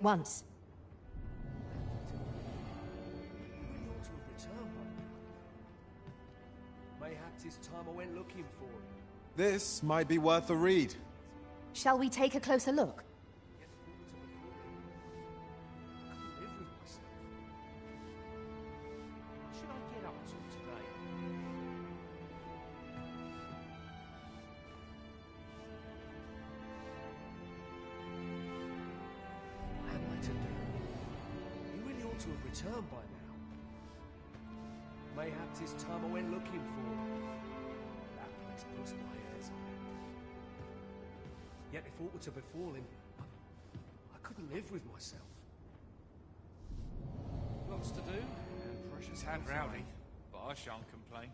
Once. He really ought to have returned by now. Mayhaps it's time I went looking for him. This might be worth a read. Shall we take a closer look? Live with myself. What should I get up to today? What am I to do? He really ought to have returned by now. Mayhaps it's time I went looking for him. That place puts my hairs on end. Yet if aught were to befall him, I couldn't live with myself. Lots to do, and precious Tad rowdy, but I shan't complain.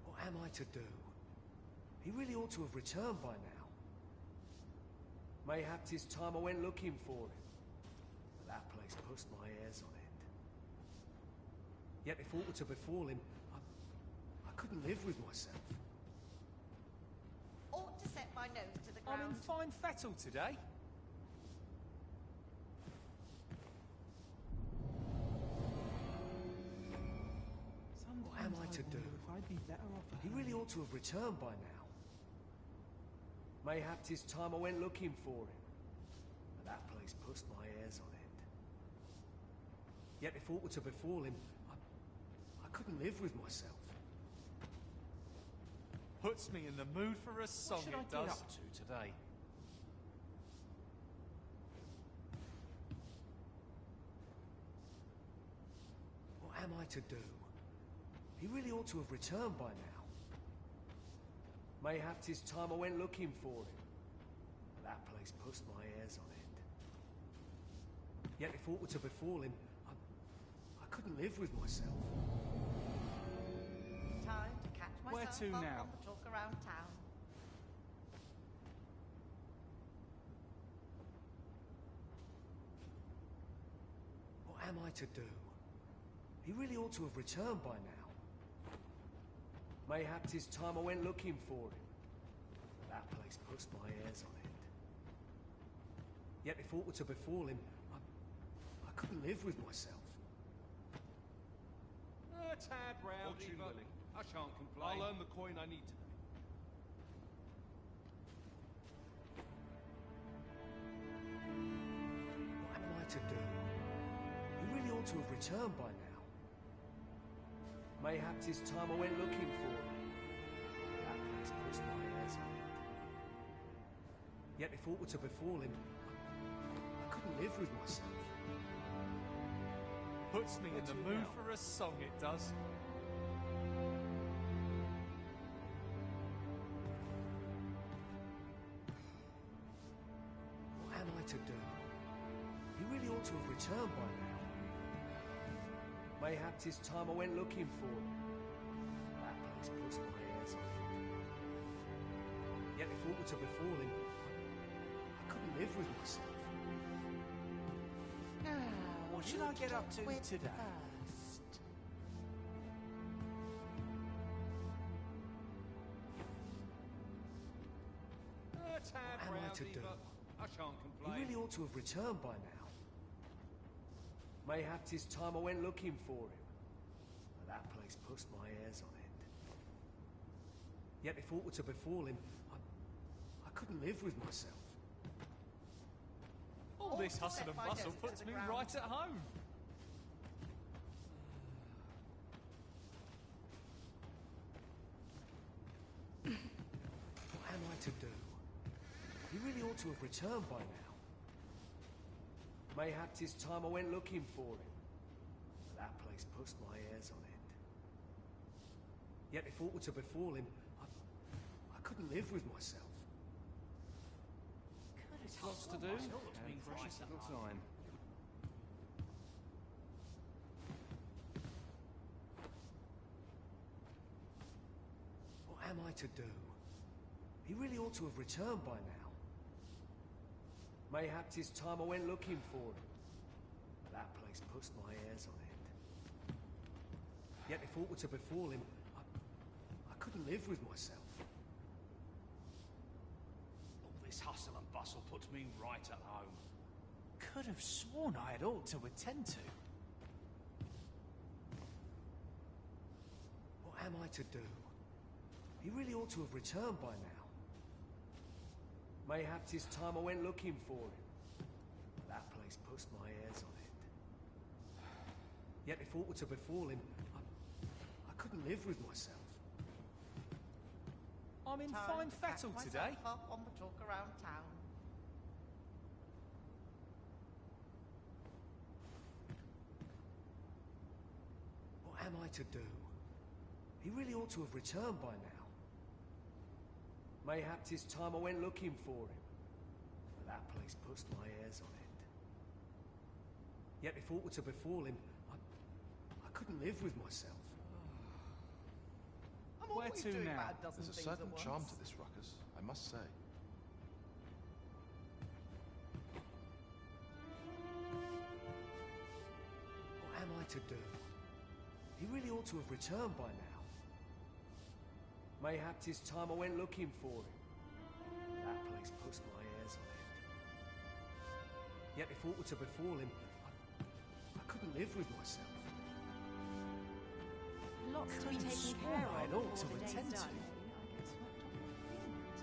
What am I to do? He really ought to have returned by now. Mayhaps it's time I went looking for him. But that place puts my hairs on end. Yet if aught were to befall him, I couldn't live with myself. Ought to set my nose to the I'm ground. in fine fettle today. What am I to do? He really ought to have returned by now. Mayhaps it's time I went looking for him. But that place puts my hairs on end. Yet if aught were to befall him, I couldn't live with myself. Puts me in the mood for a song, What should I it get does. up to today? What am I to do? He really ought to have returned by now. Mayhaps it's time I went looking for him. But that place puts my hairs on end. Yet if aught were to befall him, I couldn't live with myself. Time to catch Where myself to up now? on the talk around town. What am I to do? He really ought to have returned by now. Mayhaps it's time I went looking for him. But that place puts my hairs on end. Yet if aught were to befall him, I couldn't live with myself. A tad rowdy, but I shan't complain. I'll earn the coin I need today. What am I to do? He really ought to have returned by now. Mayhaps it's time I went looking for him. That place puts my hairs on end. Yet if aught were to befall him, I couldn't live with myself. Puts me in the mood for a song, it does. What am I to do? He really ought to have returned by now. Mayhaps it's time I went looking for him. That place puts my hairs on end. Yet if aught were to befall him, I couldn't live with myself. Now, What should I get up to with today? First. A tad What am I to rowdy, do? but I shan't He complain. really ought to have returned by now. Mayhaps it's time I went looking for him. But that place puts my hairs on end. Yet if aught were to befall him, I couldn't live with myself. All Ought this to hustle set and my bustle nose to puts the me ground. right at home. What am I to do? He really ought to have returned by now. Mayhaps it's time I went looking for him. But that place puts my hairs on end. Yet if aught were to befall him, I couldn't live with myself. Lots to do, and precious little time. What am I to do? He really ought to have returned by now. Mayhaps it's time I went looking for him. But that place puts my hairs on end. Yet if aught were to befall him, I couldn't live with myself. castle puts me right at home. Could have sworn I had ought to attend to. What am I to do? He really ought to have returned by now. Mayhap 'tis time I went looking for him. But that place puts my hairs on it. Yet if aught were to befall him, I couldn't live with myself. I'm in Time fine to pack fettle myself today. up on the talk around town. What am I to do? He really ought to have returned by now. Mayhap 'tis time I went looking for him. But that place puts my hairs on it. Yet if aught were to befall him, I couldn't live with myself. I'm Where always to doing now? about a dozen There's a things certain at charm once. to this ruckus, I must say. What am I to do? He really ought to have returned by now. Mayhap 'tis time I went looking for him. That place puts my hairs on it. Yet if aught were to befall him, I couldn't live with myself. Lots to be Could have taken sworn care I had of ought to before the attend day's to. done. I get swept off my feet.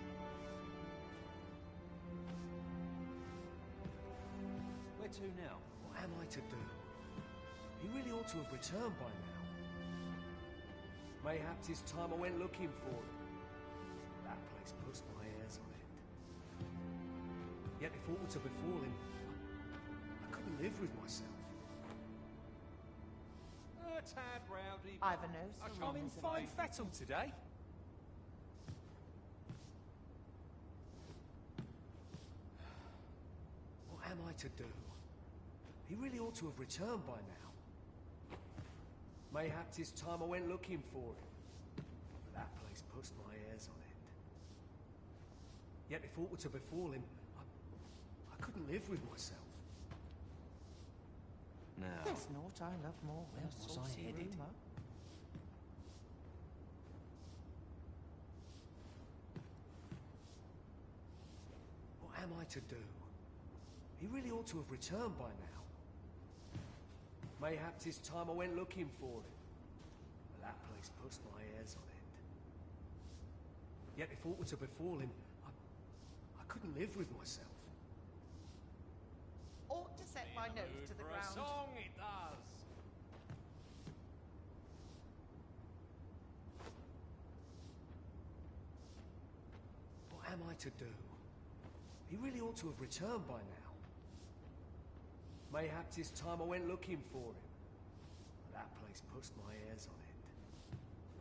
Where to now? What am I to do? He really ought to have returned by now. Mayhap 'tis time I went looking for him. That place puts my hairs on it. Yet if aught were to befall him, I couldn't live with myself. A tad rowdy. Ivanhoe's I the shan't I'm in rules of fine it. fettle today. What am I to do? He really ought to have returned by now. Mayhap 'tis time I went looking for him. But that place puts my hairs on it. Yet if aught were to befall him, I couldn't live with myself. Now, There's naught I love more than Where a was I saucy headed? rumour. What am I to do? He really ought to have returned by now. Mayhap 'tis time I went looking for him. But that place puts my hairs on it. Yet if aught were to befall him, I couldn't live with myself. Ought to set my nose to the for a ground. song it does. What am I to do? He really ought to have returned by now. Mayhap 'tis time I went looking for him. But that place puts my hairs on it.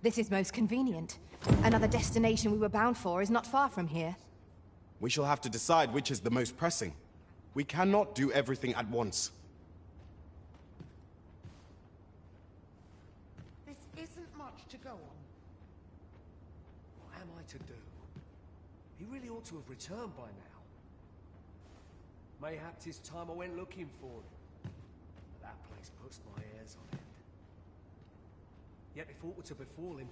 This is most convenient. Another destination we were bound for is not far from here. We shall have to decide which is the most pressing. We cannot do everything at once. This isn't much to go on. What am I to do? He really ought to have returned by now. Mayhap 'tis time I went looking for him. But that place puts my hairs on it. Yet if aught were to befall him,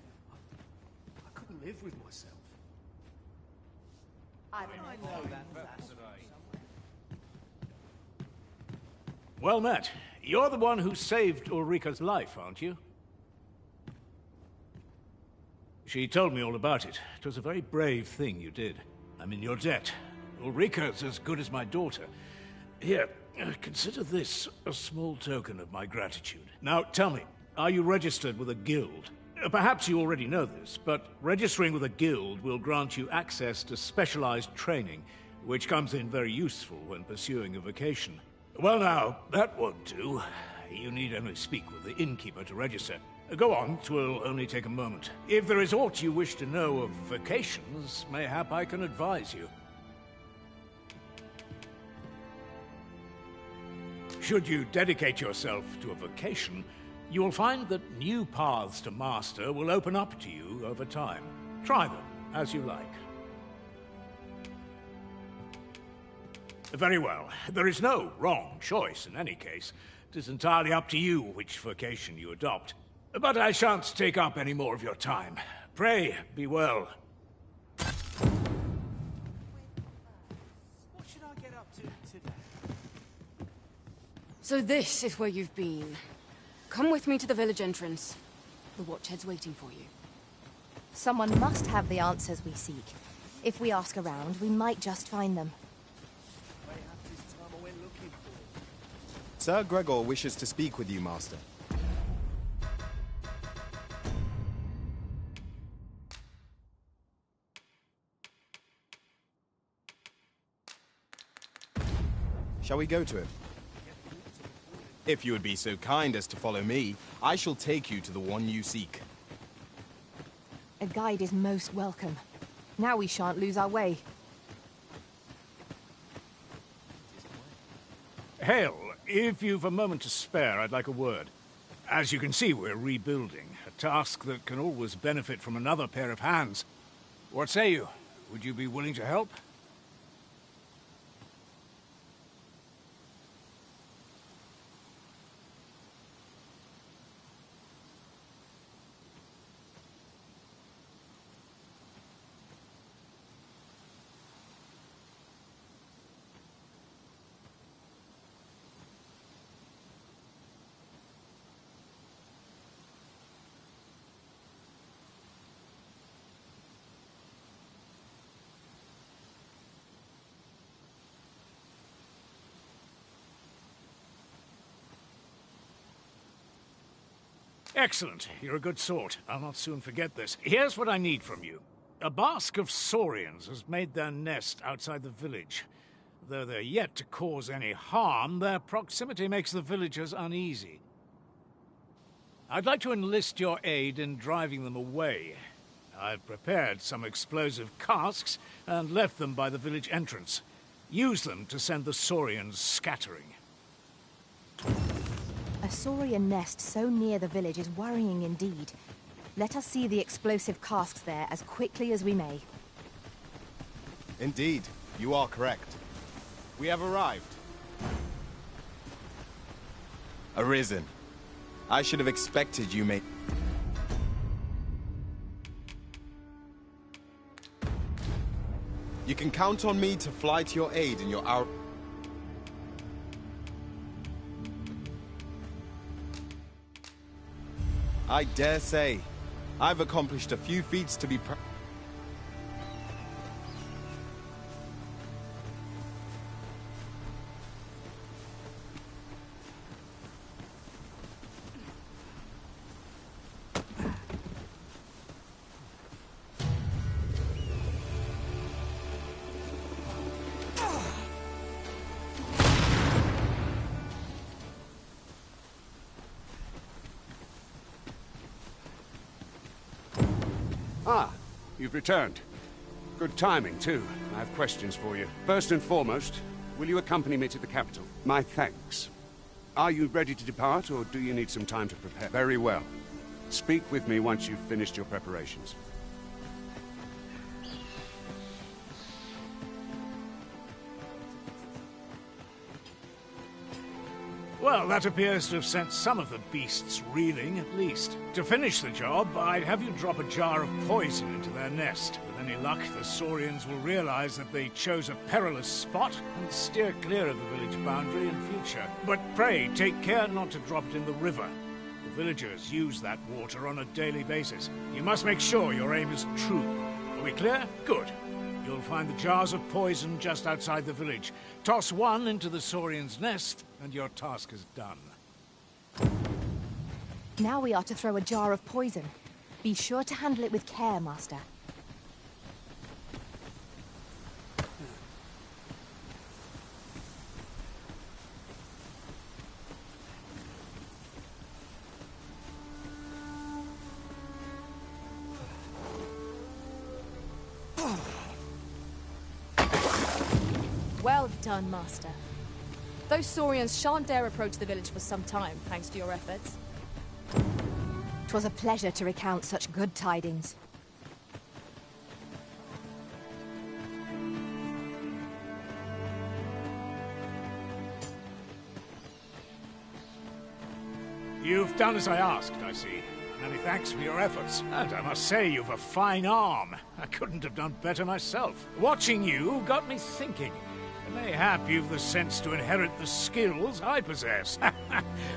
I couldn't live with myself. Ivanhoe's the rules of it. Well met. You're the one who saved Ulrika's life, aren't you? She told me all about it. It was a very brave thing you did. I'm in your debt. Ulrika's as good as my daughter. Here, consider this a small token of my gratitude. Now, tell me, are you registered with a guild? Perhaps you already know this, but registering with a guild will grant you access to specialized training, which comes in very useful when pursuing a vocation. Well now, that won't do. You need only speak with the innkeeper to register. Go on, 'twill only take a moment. If there is aught you wish to know of vocations, mayhap I can advise you. Should you dedicate yourself to a vocation, you will find that new paths to master will open up to you over time. Try them as you like. Very well. There is no wrong choice in any case. It is entirely up to you which vocation you adopt. But I shan't take up any more of your time. Pray, be well. What up to today? So this is where you've been. Come with me to the village entrance. The Watchhead's waiting for you. Someone must have the answers we seek. If we ask around, we might just find them. Mayhap this time I went looking for. Sir Gregor wishes to speak with you, Master. Shall we go to him? If you would be so kind as to follow me, I shall take you to the one you seek. A guide is most welcome. Now we shan't lose our way. Hale, if you've a moment to spare, I'd like a word. As you can see, we're rebuilding, a task that can always benefit from another pair of hands. What say you? Would you be willing to help? Excellent. You're a good sort. I'll not soon forget this. Here's what I need from you. A bask of saurians has made their nest outside the village. Though they're yet to cause any harm, their proximity makes the villagers uneasy. I'd like to enlist your aid in driving them away. I've prepared some explosive casks and left them by the village entrance. Use them to send the saurians scattering. A saurian nest so near the village is worrying indeed. Let us see the explosive casks there as quickly as we may. Indeed, you are correct. We have arrived. Arisen. I should have expected you may... You can count on me to fly to your aid in your hour... I dare say, I've accomplished a few feats to be proud. Ah, you've returned. Good timing, too. I have questions for you. First and foremost, will you accompany me to the capital? My thanks. Are you ready to depart, or do you need some time to prepare? Very well. Speak with me once you've finished your preparations. Well, that appears to have sent some of the beasts reeling, at least. To finish the job, I'd have you drop a jar of poison into their nest. With any luck, the saurians will realize that they chose a perilous spot and steer clear of the village boundary in future. But pray, take care not to drop it in the river. The villagers use that water on a daily basis. You must make sure your aim is true. Are we clear? Good. You'll find the jars of poison just outside the village. Toss one into the saurian's nest, and your task is done. Now we are to throw a jar of poison. Be sure to handle it with care, Master. Well done, Master. Those saurians shan't dare approach the village for some time, thanks to your efforts. 'Twas a pleasure to recount such good tidings. You've done as I asked, I see. Many thanks for your efforts. And I must say, you've a fine arm. I couldn't have done better myself. Watching you got me thinking. Mayhap you've the sense to inherit the skills I possess.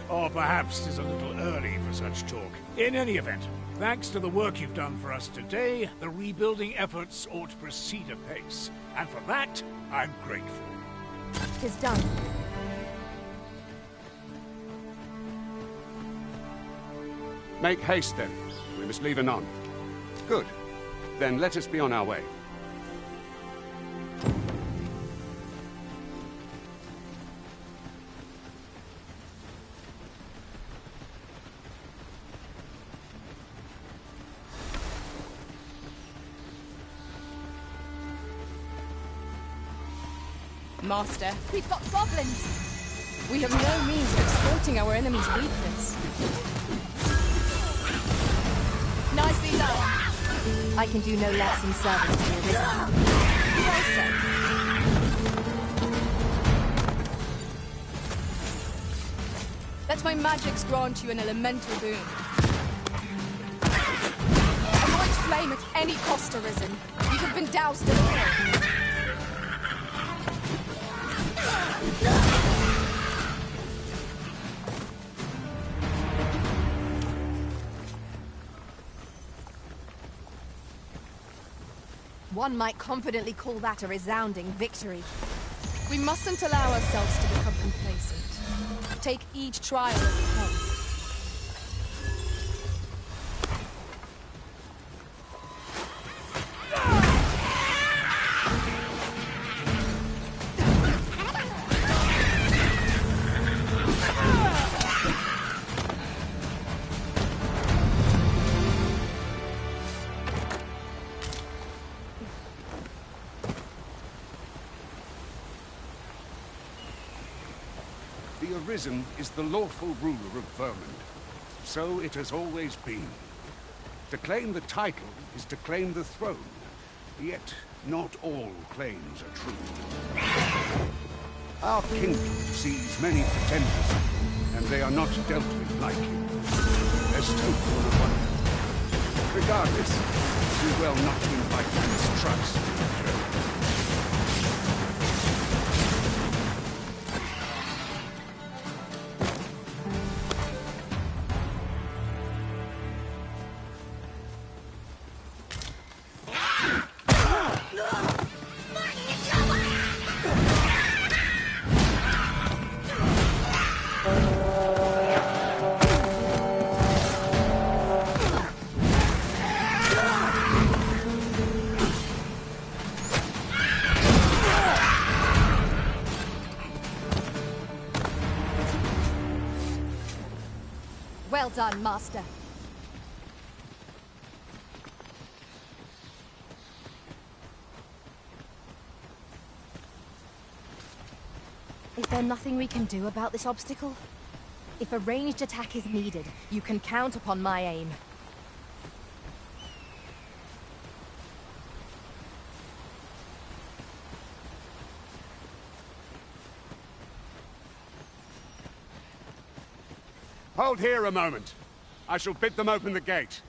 Or perhaps 'tis a little early for such talk. In any event, thanks to the work you've done for us today, the rebuilding efforts ought to proceed apace. And for that, I'm grateful. 'Tis done. Make haste, then. We must leave anon. Good. Then let us be on our way. Master, We've got goblins! we have no means of exploiting our enemy's weakness. Nicely done. I can do no less in service to the Arisen. Well said. Let my magics grant you an elemental boon. Avoid flame at any cost, Arisen. You have been doused in oil. One might confidently call that a resounding victory. We mustn't allow ourselves to become complacent. Take each trial as it comes. The Arisen is the lawful ruler of Vermund. So it has always been. To claim the title is to claim the throne. Yet, not all claims are true. Our kingdom sees many pretenders, and they are not dealt with lightly. There's still one. Regardless, do well not to invite mistrust. Well done, Master. Is there nothing we can do about this obstacle? If a ranged attack is needed, you can count upon my aim. Hold here a moment. I shall bid them open the gate.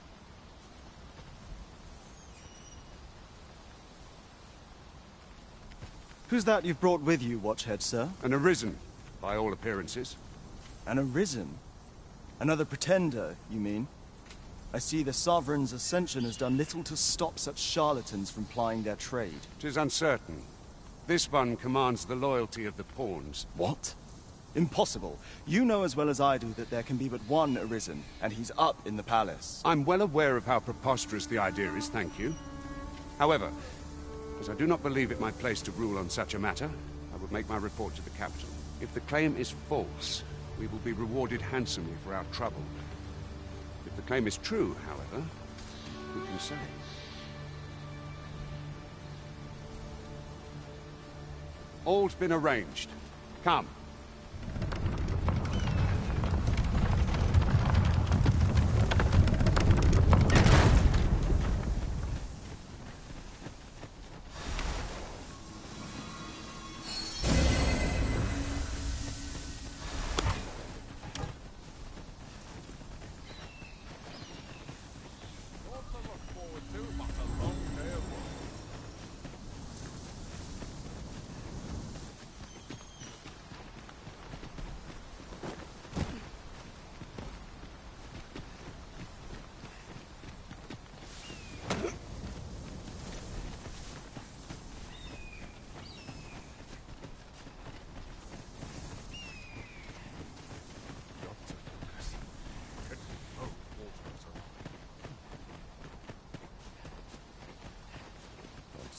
Who's that you've brought with you, Watchhead, sir? An Arisen, by all appearances. An Arisen? Another pretender, you mean? I see the Sovereign's ascension has done little to stop such charlatans from plying their trade. 'Tis uncertain. This one commands the loyalty of the pawns. What? Impossible. You know as well as I do that there can be but one Arisen, and he's up in the palace. I'm well aware of how preposterous the idea is, thank you. However, as I do not believe it my place to rule on such a matter, I will make my report to the capital. If the claim is false, we will be rewarded handsomely for our trouble. If the claim is true, however, who can say? All's been arranged. Come.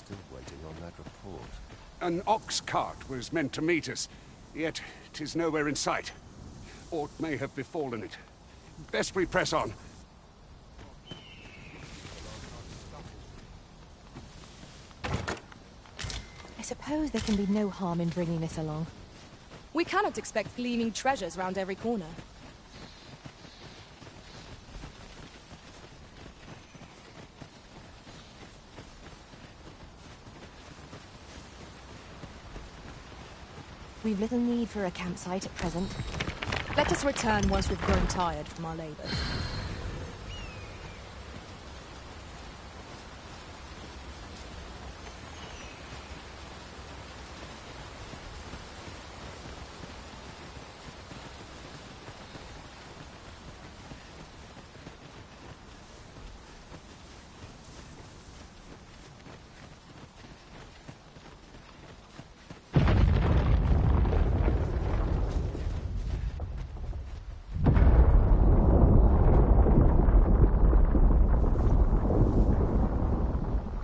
Still waiting on that report. An ox cart was meant to meet us, yet 'tis nowhere in sight. Aught may have befallen it. Best we press on. I suppose there can be no harm in bringing this along. We cannot expect gleaming treasures round every corner. We've little need for a campsite at present. Let us return once we've grown tired from our labor.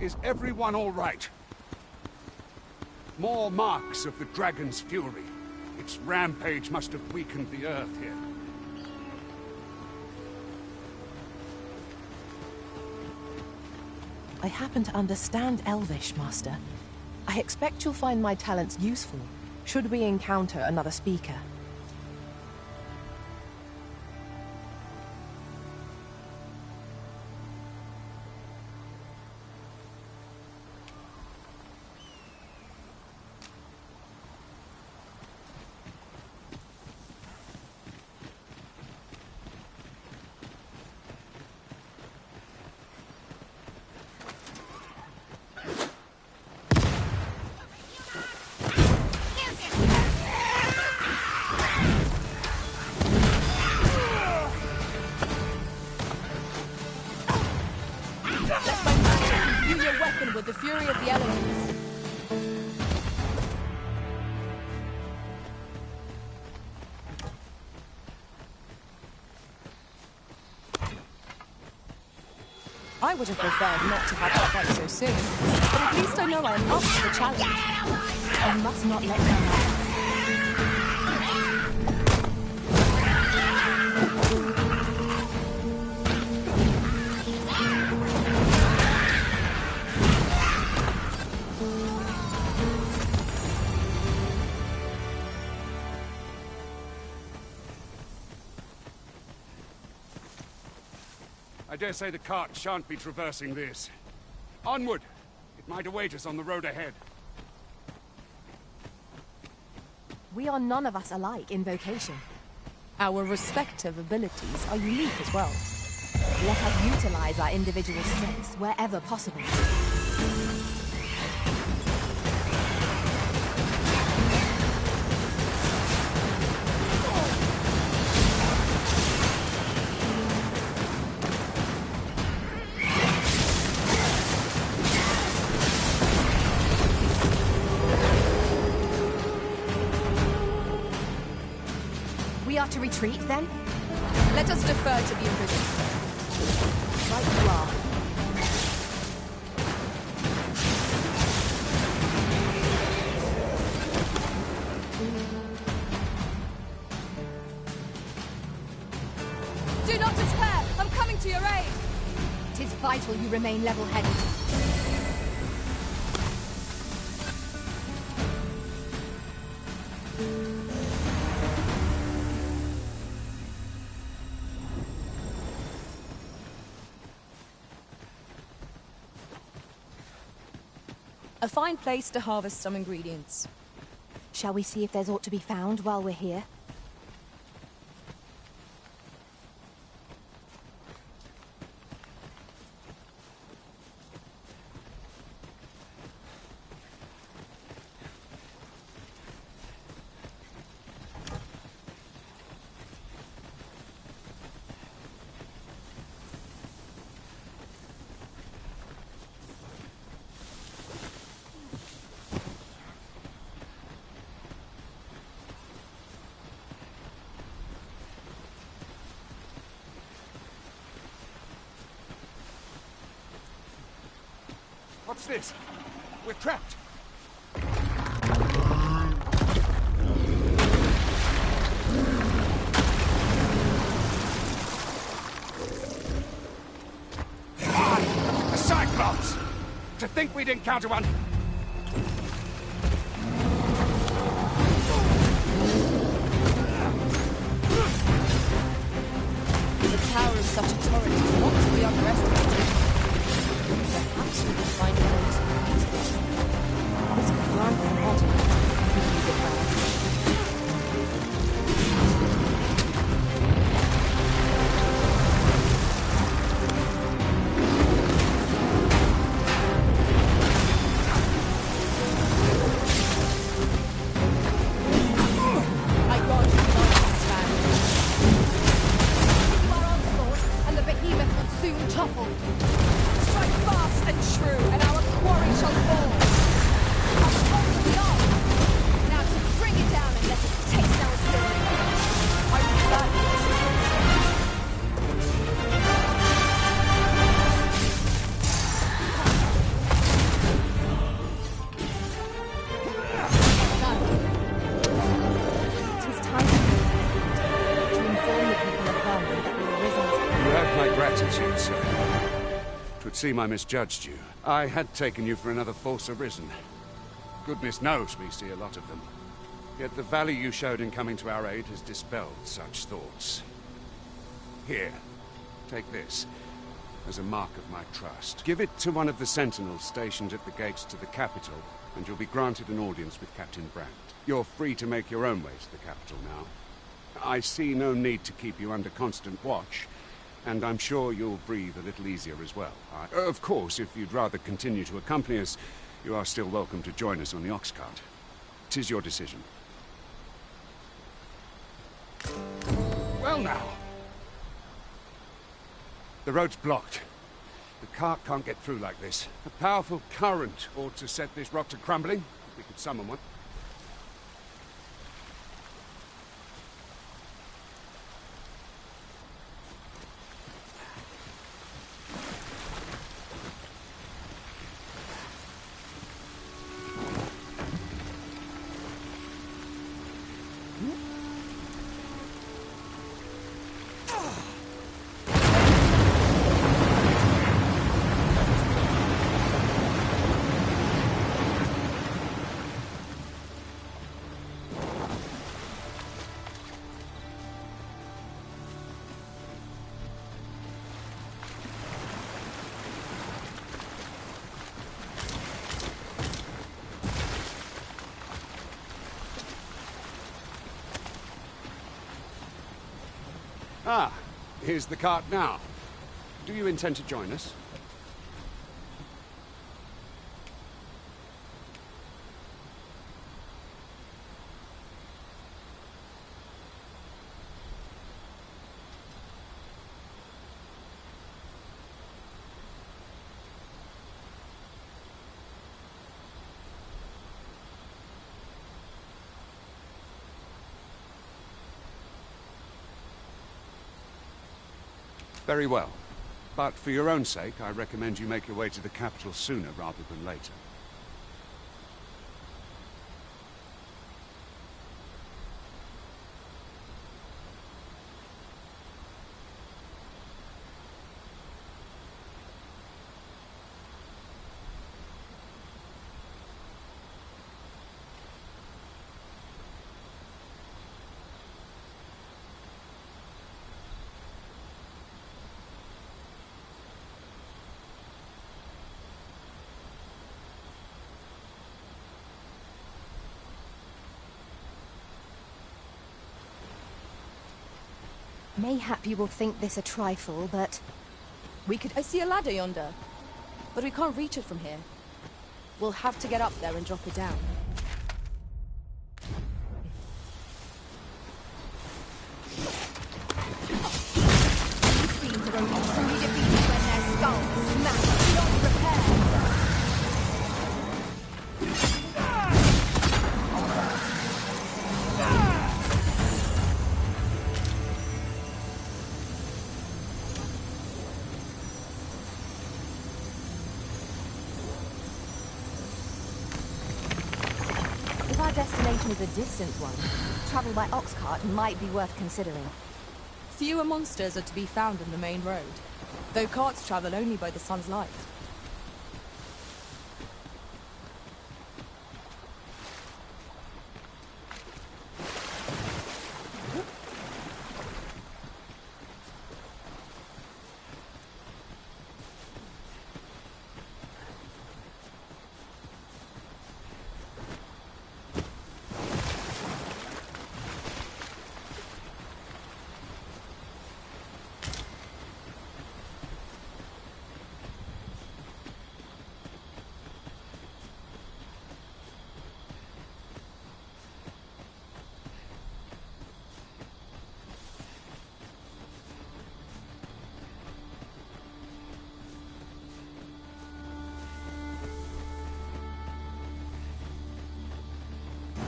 Is everyone all right? More marks of the dragon's fury. Its rampage must have weakened the earth here. I happen to understand Elvish, Master. I expect you'll find my talents useful, should we encounter another speaker. With the fury of the elements. I would have preferred not to have that fight so soon, but at least I know I'm up for the challenge. I must not let them out. I dare say the cart shan't be traversing this. Onward! It might await us on the road ahead. We are none of us alike in vocation. Our respective abilities are unique as well. Let us utilize our individual strengths wherever possible. We are to retreat, then? Let us defer to the Inquisition. Right you are. Do not despair! I'm coming to your aid! 'Tis vital you remain level-headed. A fine place to harvest some ingredients. Shall we see if there's aught to be found while we're here? What's this? We're trapped! A Cyclops! To think we'd encounter one... The power of such a turret is not to be underestimated. Perhaps we can find a way to beat it. This could grant them edge if we use it well. My God, you don't stand. Our onslaught, and the behemoth will soon topple. Strike fast and true, and our quarry shall fall. How strong we are! Now to bring it down and let it taste our fury. Are you glad for this? It is time to inform the people of Vernon that we are risen as... You have my gratitude, sir. 'Twould seem I misjudged you. I had taken you for another false arisen. Goodness knows we see a lot of them. Yet the valor you showed in coming to our aid has dispelled such thoughts. Here, take this, as a mark of my trust. Give it to one of the sentinels stationed at the gates to the capital, and you'll be granted an audience with Captain Brandt. You're free to make your own way to the capital now. I see no need to keep you under constant watch, and I'm sure you'll breathe a little easier as well. Of course, if you'd rather continue to accompany us, you are still welcome to join us on the ox cart. 'Tis your decision. Well now. The road's blocked. The cart can't get through like this. A powerful current ought to set this rock to crumbling, if we could summon one. Ah, here's the cart now. Do you intend to join us? Very well. But for your own sake, I recommend you make your way to the capital sooner rather than later. Mayhap you will think this a trifle, but... We could... I see a ladder yonder, but we can't reach it from here. We'll have to get up there and drop it down. These fiends are only truly defeated when their skulls are smashed beyond repair. destination is a distant one, travel by ox cart might be worth considering. Fewer monsters are to be found on the main road, though carts travel only by the sun's light.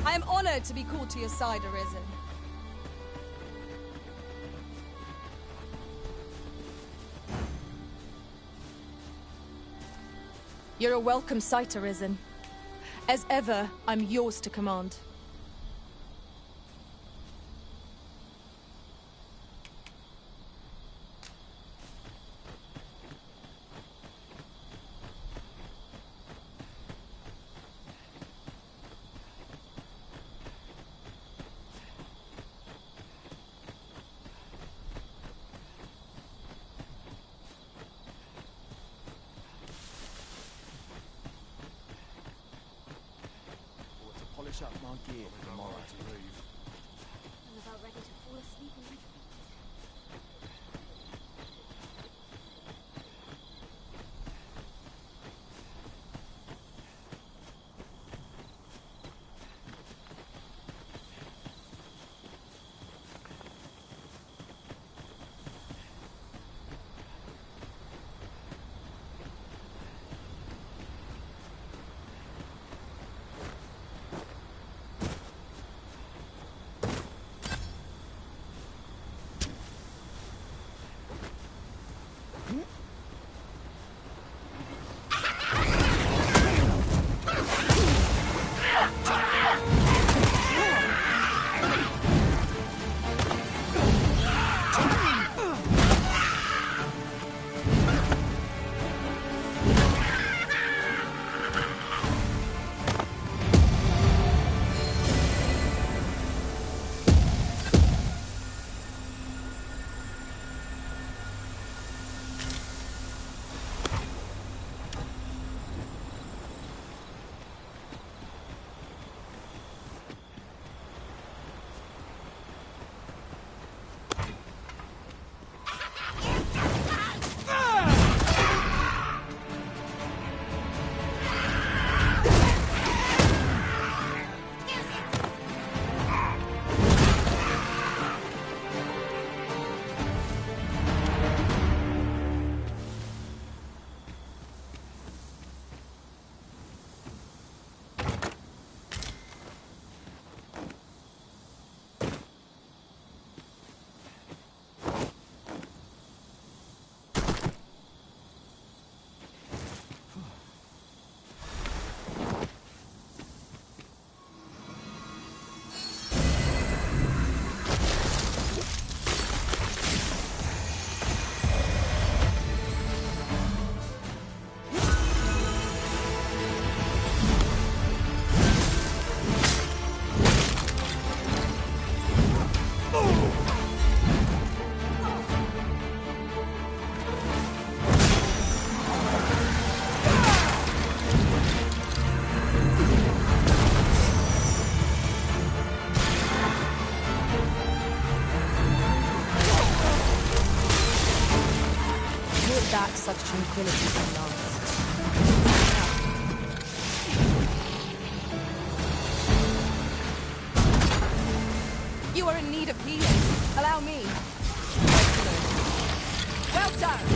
I am honored to be called to your side, Arisen. You're a welcome sight, Arisen. As ever, I'm yours to command. Polish up my gear for tomorrow. I'm about ready to fall asleep already. Such tranquility can last. You are in need of healing. Allow me. Well done.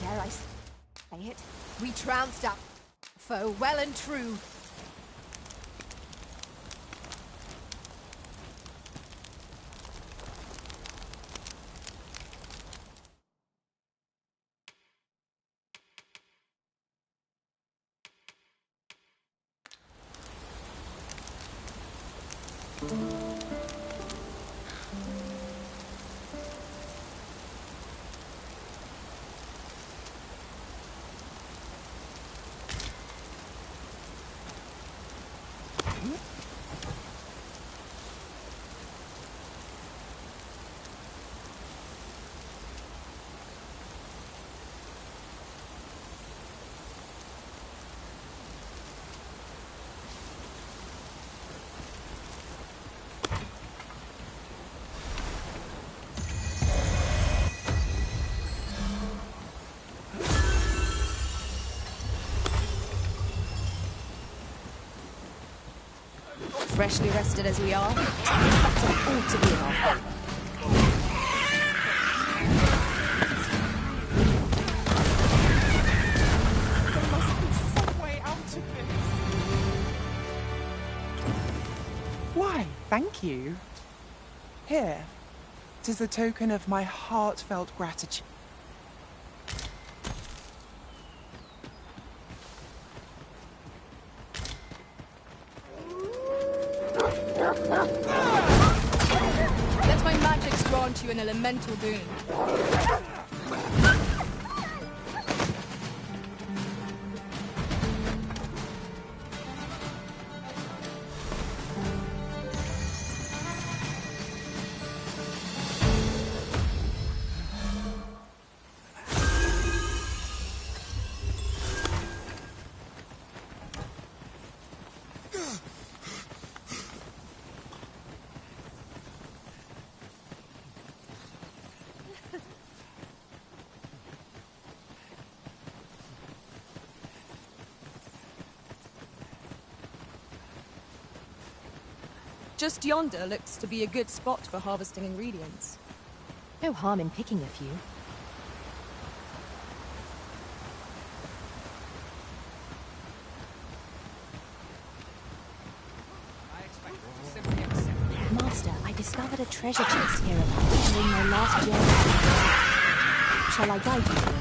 Dare I say it? We trounced our foe well and true. freshly rested as we are, that ought to be in our favour. There must be some way out of this. Why, thank you. Here, 'tis a token of my heartfelt gratitude. Let my magics grant you an elemental boon. Just yonder looks to be a good spot for harvesting ingredients. No harm in picking a few. Master, I discovered a treasure chest hereabouts during my last journey. Shall I guide you to it?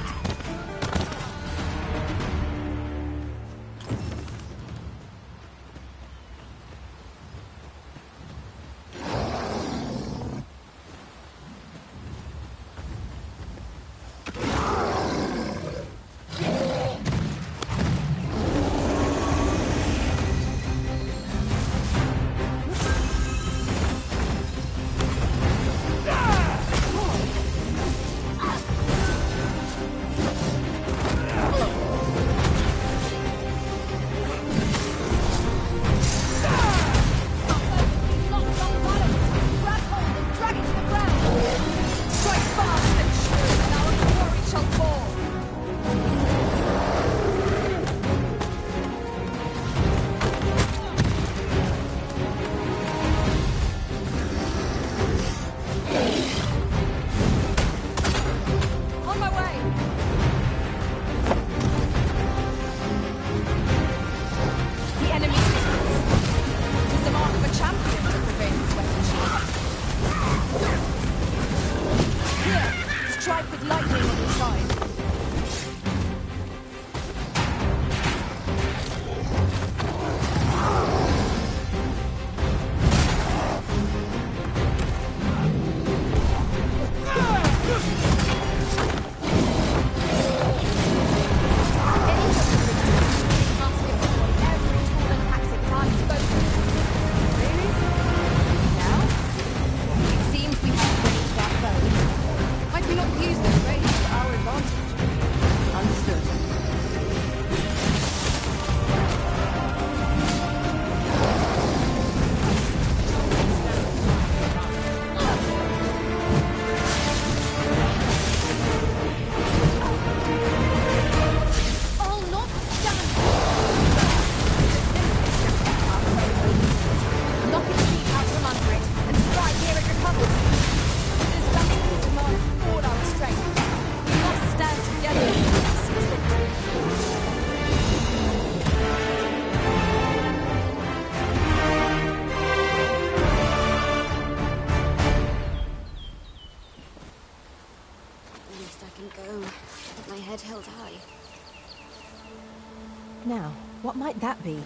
Now, what might that be?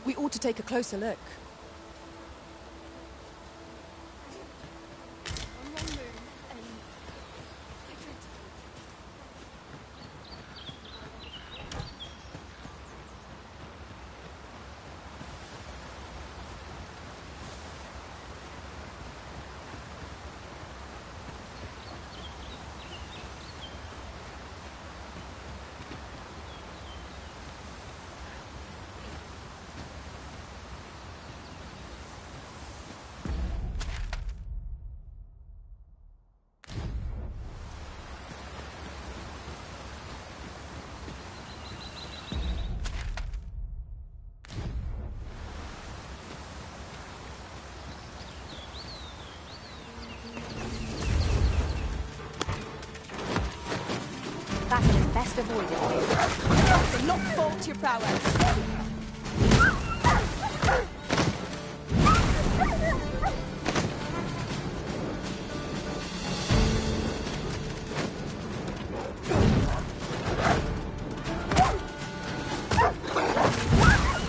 We ought to take a closer look. battle is best avoided here. I do not fault your prowess.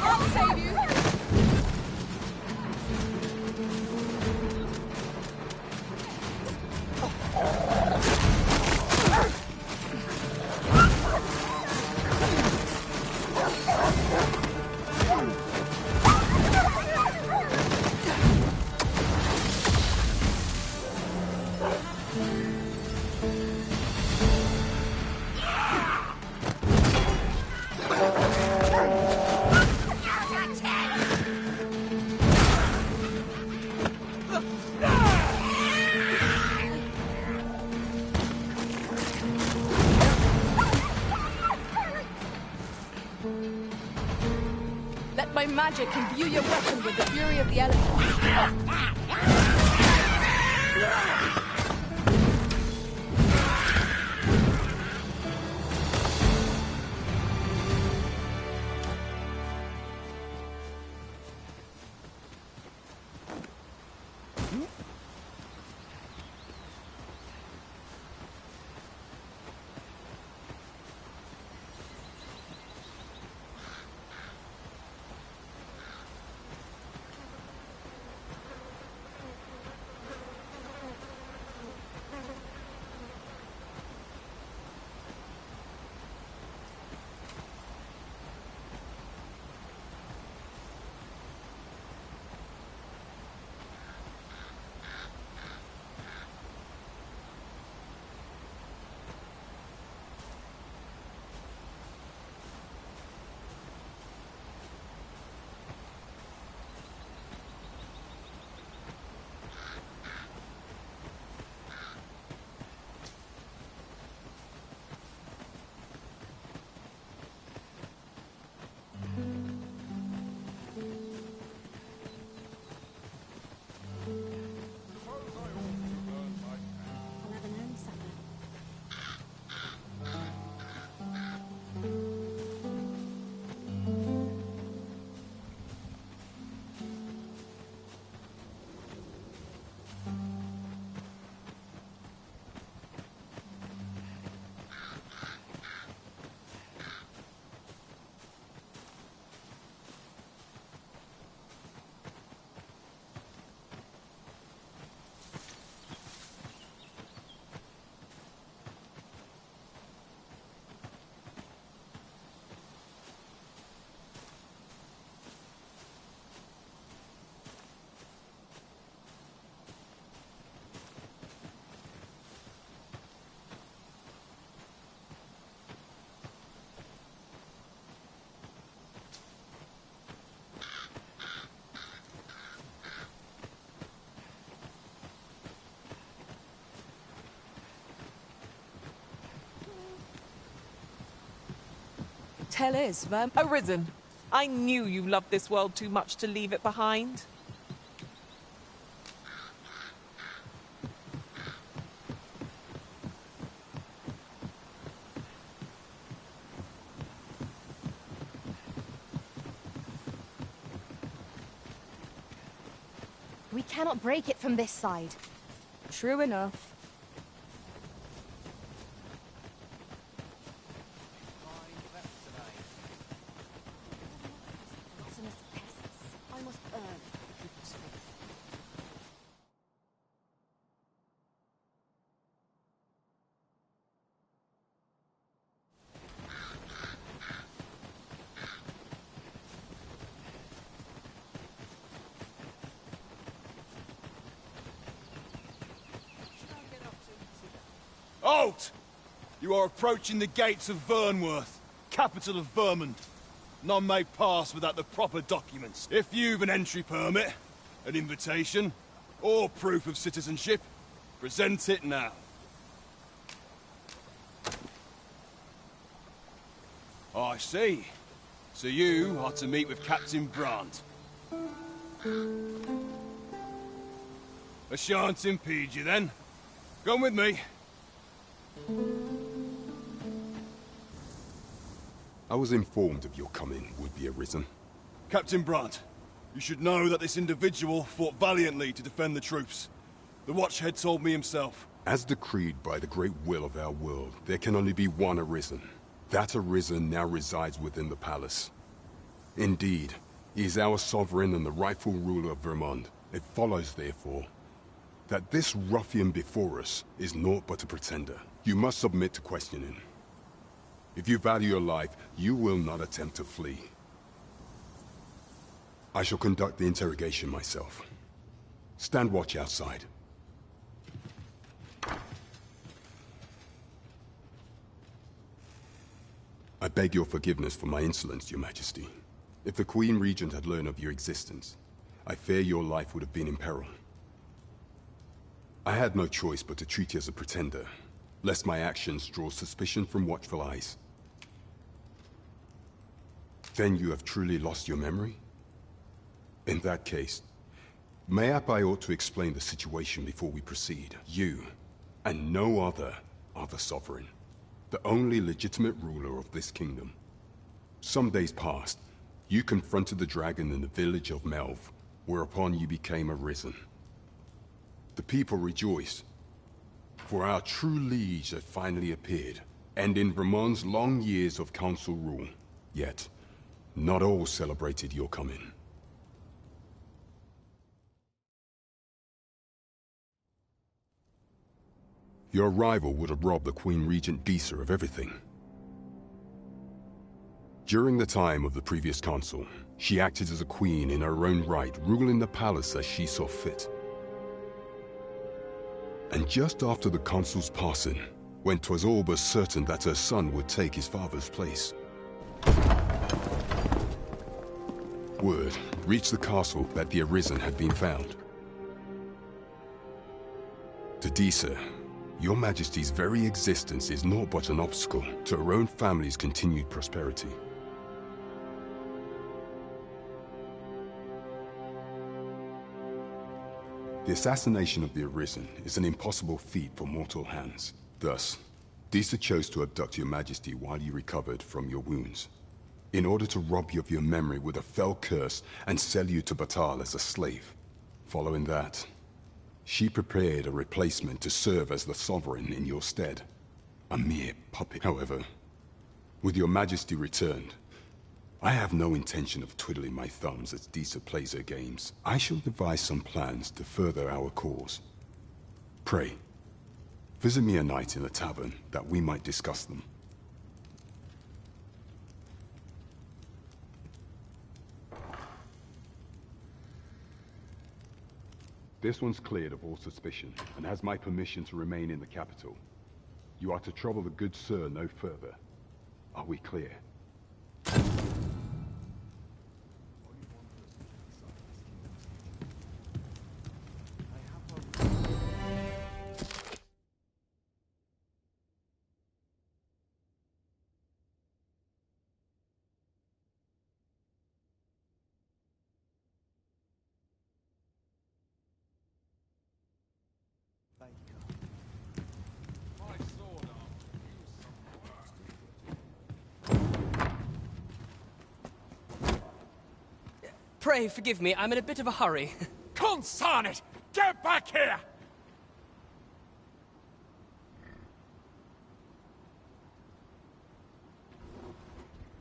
I'll save you. Let my magic imbue your weapon with the fury of the elements. Tell is, Arisen. I knew you loved this world too much to leave it behind. We cannot break it from this side. True enough. Halt! You are approaching the gates of Vernworth, capital of Vermund. None may pass without the proper documents. If you've an entry permit, an invitation, or proof of citizenship, present it now. I see. So you are to meet with Captain Brandt. I shan't impede you then. Come with me. I was informed of your coming, would-be Arisen. Captain Brandt, you should know that this individual fought valiantly to defend the troops. The Watchhead told me himself. As decreed by the great will of our world, there can only be one Arisen. That Arisen now resides within the palace. Indeed, he is our sovereign and the rightful ruler of Vermund. It follows, therefore, that this ruffian before us is naught but a pretender. You must submit to questioning. If you value your life, you will not attempt to flee. I shall conduct the interrogation myself. Stand watch outside. I beg your forgiveness for my insolence, Your Majesty. If the Queen Regent had learned of your existence, I fear your life would have been in peril. I had no choice but to treat you as a pretender, lest my actions draw suspicion from watchful eyes. Then you have truly lost your memory? In that case, mayhap I ought to explain the situation before we proceed. You, and no other, are the Sovereign, the only legitimate ruler of this kingdom. Some days past, you confronted the dragon in the village of Melv, whereupon you became Arisen. The people rejoiced, for our true liege had finally appeared, and in Vermund's long years of council rule. Yet, not all celebrated your coming. Your arrival would have robbed the Queen Regent Disa of everything. During the time of the previous council, she acted as a queen in her own right, ruling the palace as she saw fit. And just after the council's passing, when 'twas all but certain that her son would take his father's place, word reached the castle that the Arisen had been found. To Disa, Your Majesty's very existence is naught but an obstacle to her own family's continued prosperity. The assassination of the Arisen is an impossible feat for mortal hands. Thus, Disa chose to abduct Your Majesty while you recovered from your wounds, in order to rob you of your memory with a fell curse and sell you to Batal as a slave. Following that, she prepared a replacement to serve as the Sovereign in your stead. A mere puppet. However, with Your Majesty returned, I have no intention of twiddling my thumbs as Disa plays her games. I shall devise some plans to further our cause. Pray, visit me a night in the tavern that we might discuss them. This one's cleared of all suspicion, and has my permission to remain in the capital. You are to trouble the good sir no further. Are we clear? Pray forgive me, I'm in a bit of a hurry. Consign it! Get back here!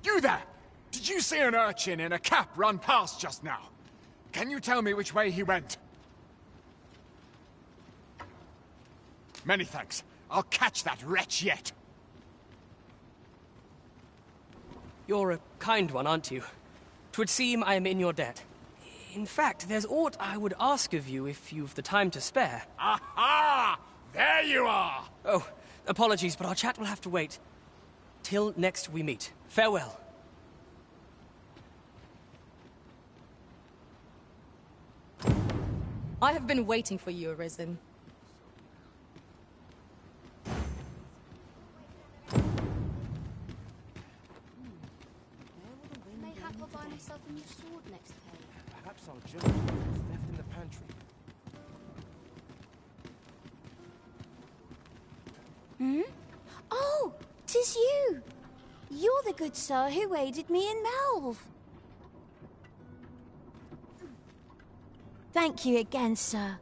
You there! Did you see an urchin in a cap run past just now? Can you tell me which way he went? Many thanks. I'll catch that wretch yet. You're a kind one, aren't you? 'Twould seem I am in your debt. In fact, there's aught I would ask of you if you've the time to spare. Aha! There you are! Oh, apologies, but our chat will have to wait. Till next we meet. Farewell. I have been waiting for you, Arisen. Mayhap I'll buy myself a new sword next pay. Perhaps I'll jump what's left in the pantry. Hmm? Oh, 'tis you! You're the good sir who aided me in Melve. Thank you again, sir.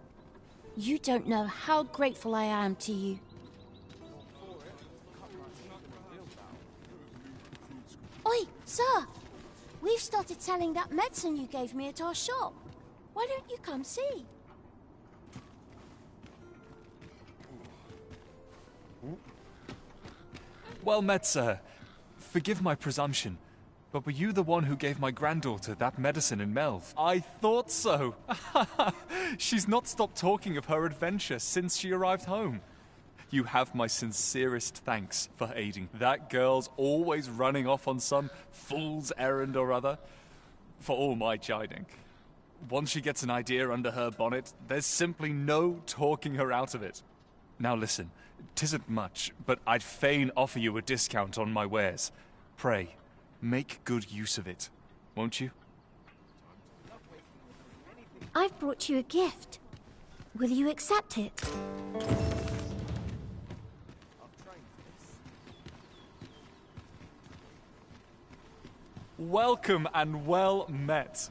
You don't know how grateful I am to you. Oi, sir! We've started selling that medicine you gave me at our shop. Why don't you come see? Well met, sir. Forgive my presumption, but were you the one who gave my granddaughter that medicine in Melve? I thought so! She's not stopped talking of her adventure since she arrived home. You have my sincerest thanks for aiding. That girl's always running off on some fool's errand or other, for all my chiding. Once she gets an idea under her bonnet, there's simply no talking her out of it. Now listen, 'tisn't much, but I'd fain offer you a discount on my wares. Pray, make good use of it, won't you? I've brought you a gift. Will you accept it? Welcome and well met.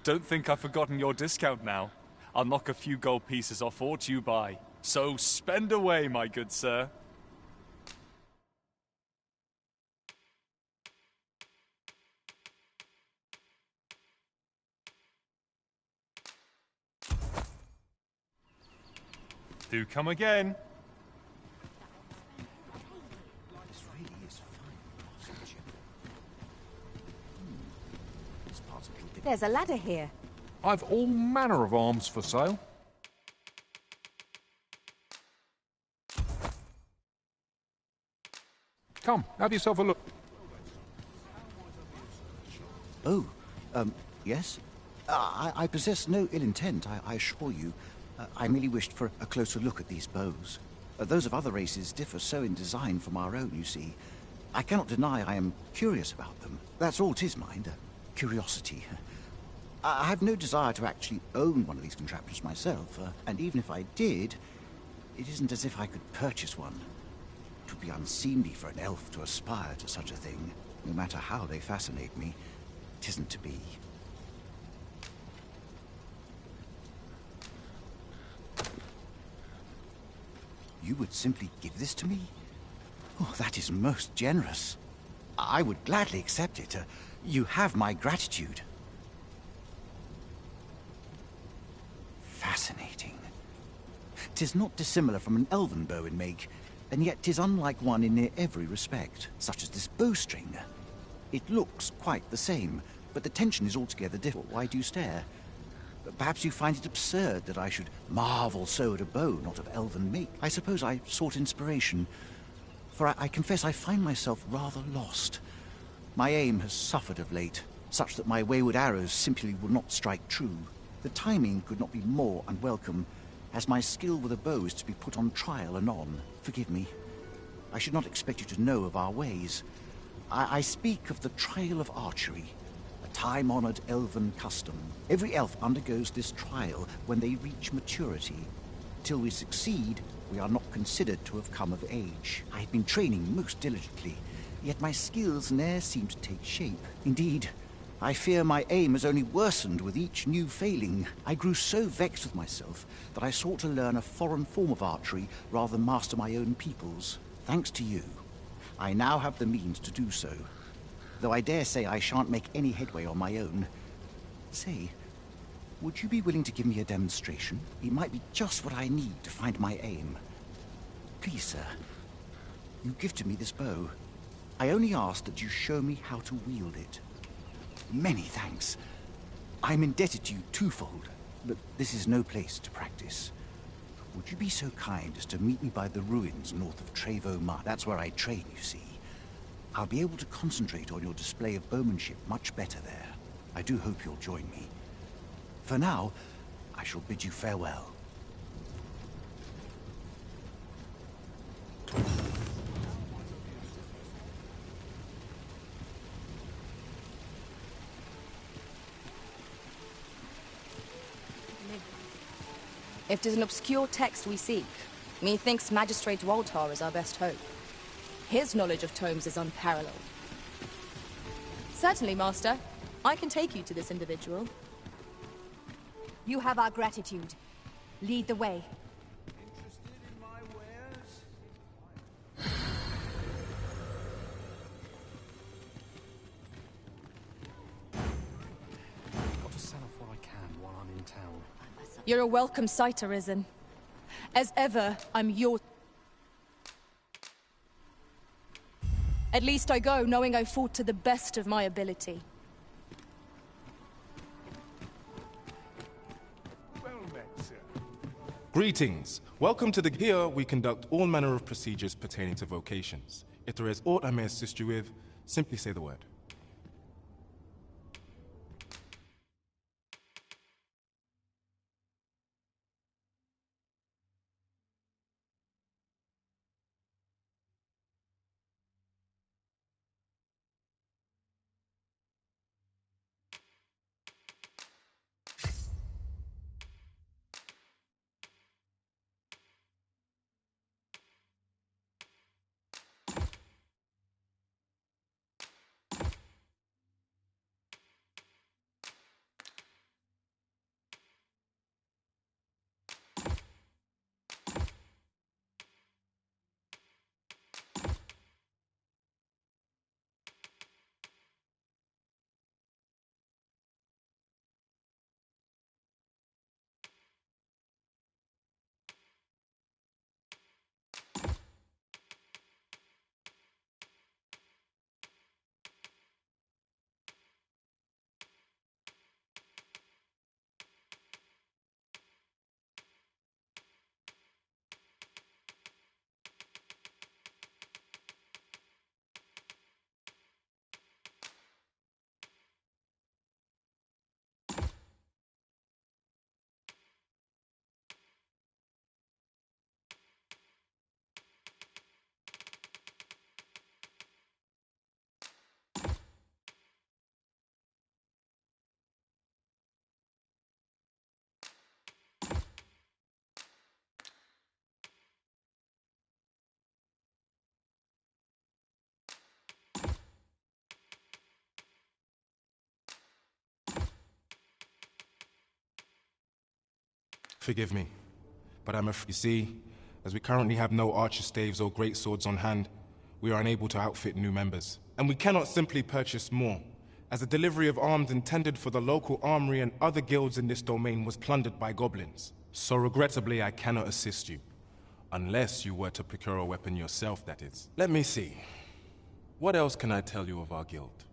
Don't think I've forgotten your discount now. I'll knock a few gold pieces off aught you buy. So spend away, my good sir. Do come again. There's a ladder here. I've all manner of arms for sale. Come, have yourself a look. Oh, yes? I possess no ill intent, I assure you. I merely wished for a closer look at these bows. Those of other races differ so in design from our own, you see. I cannot deny I am curious about them. That's all 'tis, mind, curiosity. I have no desire to actually own one of these contraptions myself, and even if I did, it isn't as if I could purchase one. It would be unseemly for an elf to aspire to such a thing, no matter how they fascinate me. 'Tisn't to be. You would simply give this to me? Oh, that is most generous. I would gladly accept it. You have my gratitude. Fascinating. 'Tis not dissimilar from an elven bow in make, and yet 'tis unlike one in near every respect, such as this bowstring. It looks quite the same, but the tension is altogether different. Why do you stare? Perhaps you find it absurd that I should marvel so at a bow not of elven make. I suppose I sought inspiration, for I confess I find myself rather lost. My aim has suffered of late, such that my wayward arrows simply will not strike true. The timing could not be more unwelcome, as my skill with a bow is to be put on trial anon. Forgive me. I should not expect you to know of our ways. I speak of the trial of archery, a time-honored elven custom. Every elf undergoes this trial when they reach maturity. Till we succeed, we are not considered to have come of age. I have been training most diligently, yet my skills ne'er seem to take shape. Indeed, I fear my aim has only worsened with each new failing. I grew so vexed with myself that I sought to learn a foreign form of archery rather than master my own people's. Thanks to you, I now have the means to do so, though I dare say I shan't make any headway on my own. Say, would you be willing to give me a demonstration? It might be just what I need to find my aim. Please, sir, you gifted me this bow. I only ask that you show me how to wield it. Many thanks. I'm indebted to you twofold, but this is no place to practice. Would you be so kind as to meet me by the ruins north of Trevo Mine? That's where I train, you see. I'll be able to concentrate on your display of bowmanship much better there. I do hope you'll join me. For now, I shall bid you farewell. If 'tis an obscure text we seek, methinks Magistrate Waltar is our best hope. His knowledge of tomes is unparalleled, Certainly, Master. I can take you to this individual. You have our gratitude. Lead the way. Got to sell off what I can while I'm in town. You're a welcome sight, Arisen. As ever, I'm your... At least I go knowing I fought to the best of my ability. Well met, sir. Greetings. Welcome to the... Here we conduct all manner of procedures pertaining to vocations. If there is aught I may assist you with, simply say the word. Forgive me, but you see, as we currently have no archer staves or great swords on hand, we are unable to outfit new members. And we cannot simply purchase more, as the delivery of arms intended for the local armory and other guilds in this domain was plundered by goblins. So regrettably, I cannot assist you. Unless you were to procure a weapon yourself, that is. Let me see. What else can I tell you of our guild?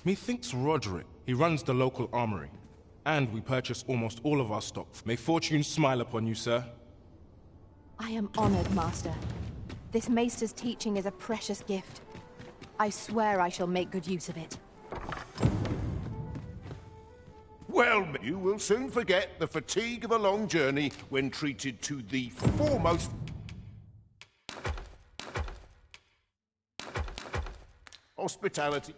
Methinks Roderick. He runs the local armory. And we purchase almost all of our stock. May fortune smile upon you, sir. I am honored, Master. This maester's teaching is a precious gift. I swear I shall make good use of it. Well, you will soon forget the fatigue of a long journey when treated to the foremost hospitality.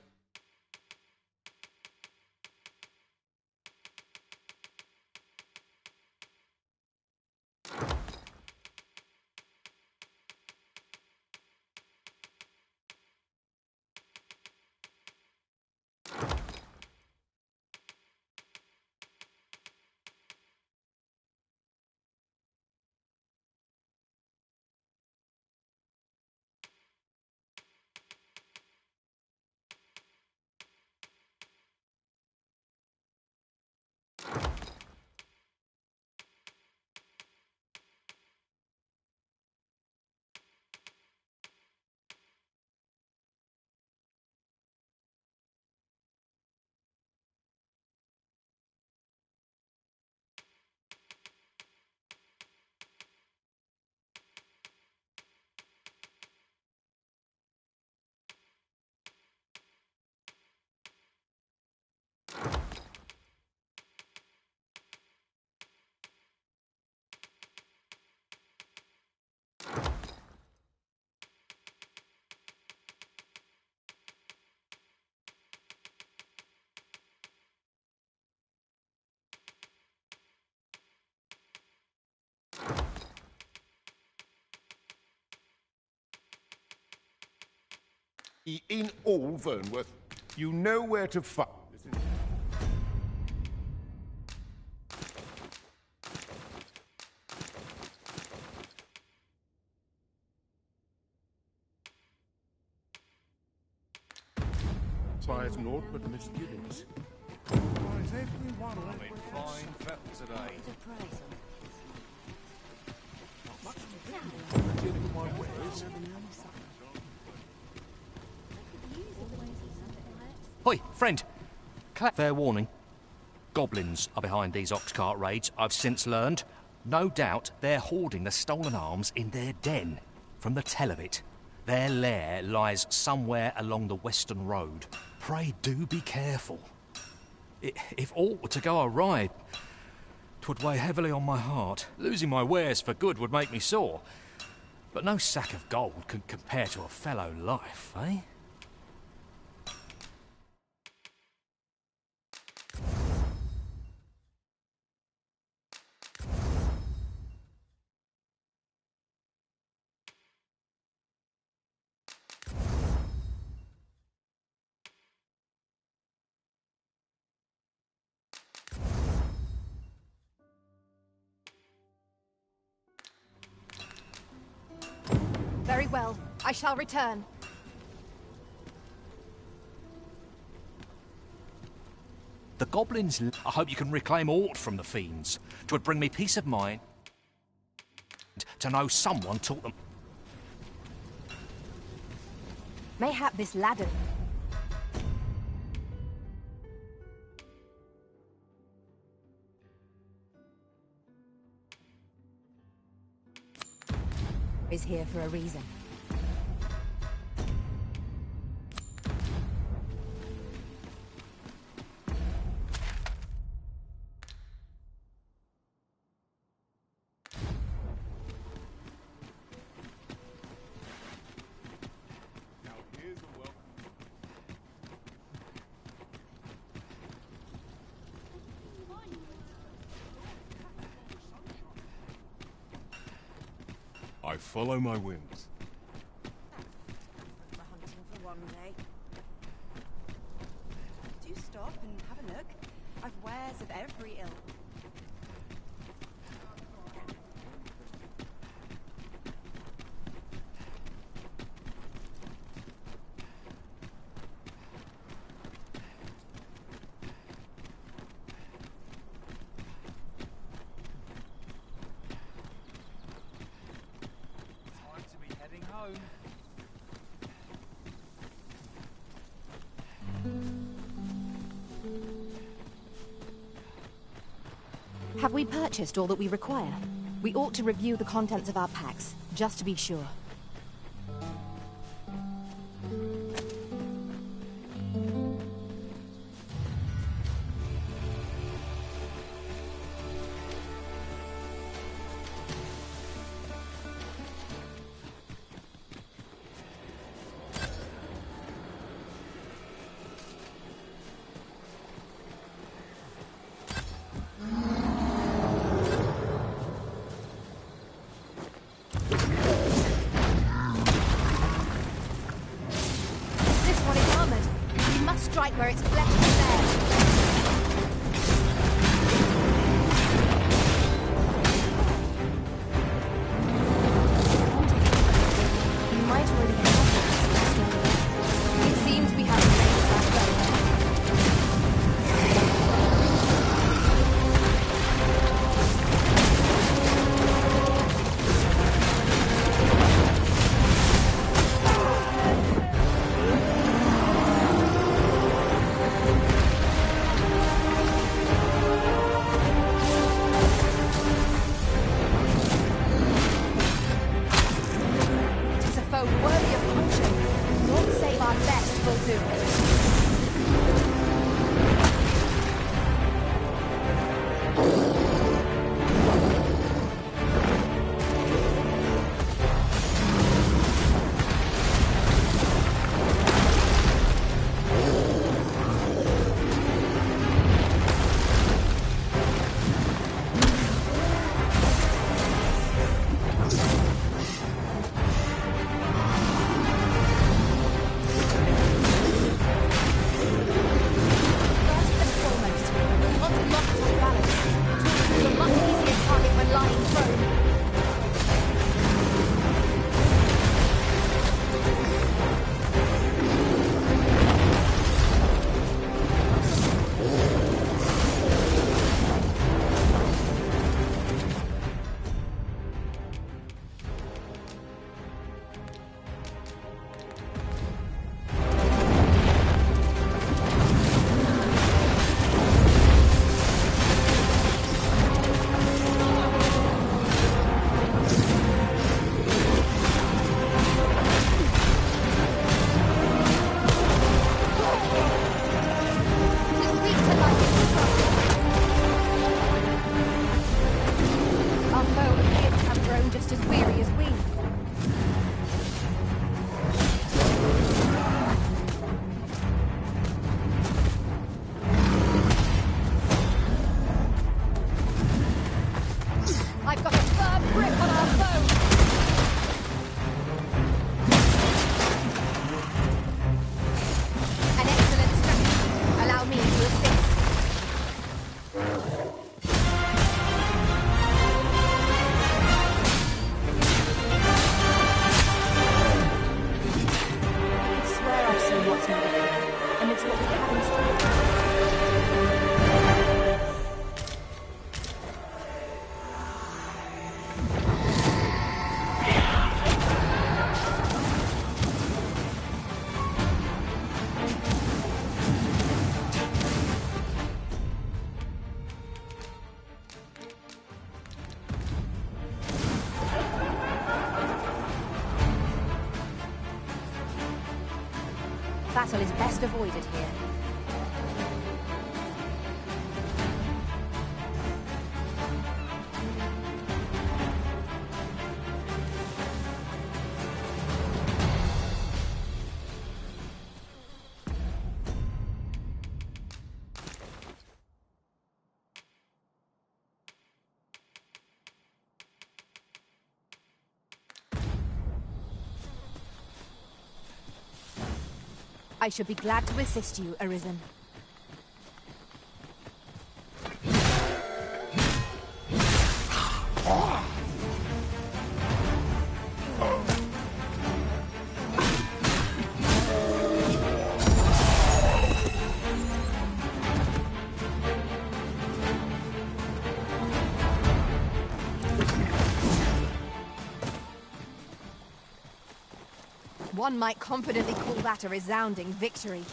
In all Vernworth, you know where to find. Sighs naught but misgivings. I'm in fine fettle today. Hoi, friend. Fair warning. Goblins are behind these ox cart raids, I've since learned. No doubt they're hoarding the stolen arms in their den. From the tell of it, their lair lies somewhere along the western road. Pray do be careful. If aught were to go awry, 'twould weigh heavily on my heart. Losing my wares for good would make me sore. But no sack of gold can compare to a fellow life, eh? Very well. I shall return. The goblins... I hope you can reclaim aught from the fiends. 'Twould bring me peace of mind to know someone taught them... Mayhap this ladder... is here for a reason. I follow my whims. We're hunting for one day. Do stop and have a look. I've wares of every ilk. Have we purchased all that we require? We ought to review the contents of our packs, just to be sure. Strike where its flesh is bare. We might already have that. It seems we have made that better. Battle is best avoided here. I should be glad to assist you, Arisen. One might confidently call that a resounding victory.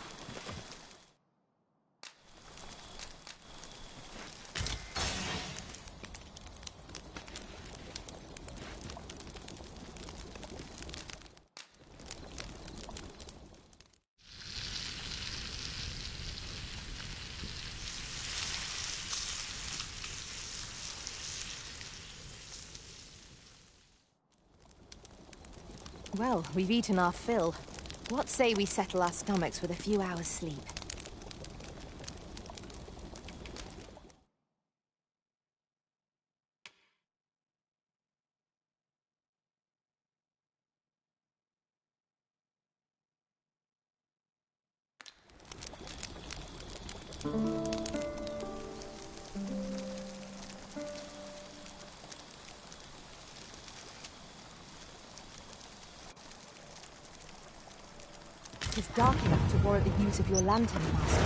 Well, we've eaten our fill. What say we settle our stomachs with a few hours' sleep? It's dark enough to warrant the use of your lantern, Master.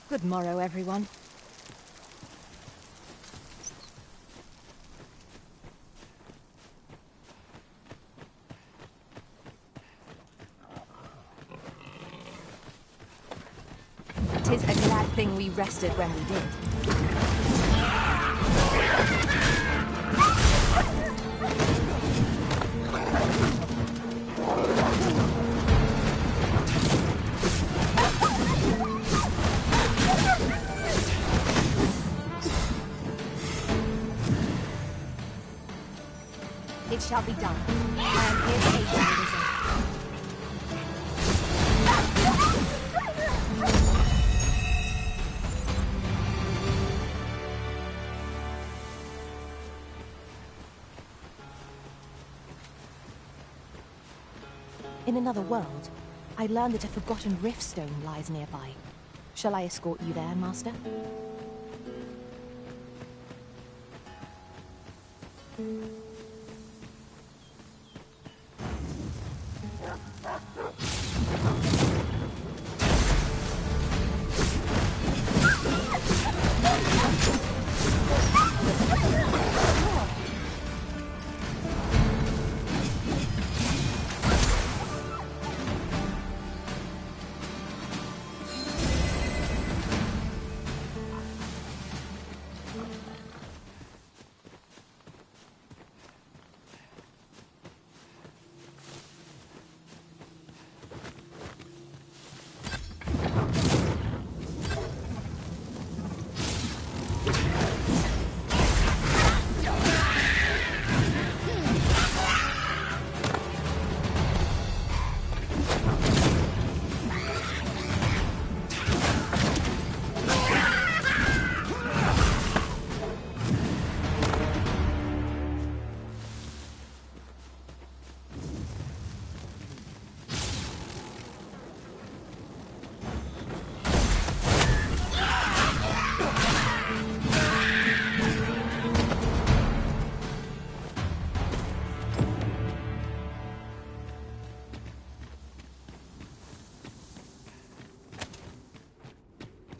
Good morrow, everyone. Tis a glad thing we rested when we did. It shall be done. I am here to aid you, Lizzie. In another world, I learned that a forgotten riftstone lies nearby. Shall I escort you there, Master?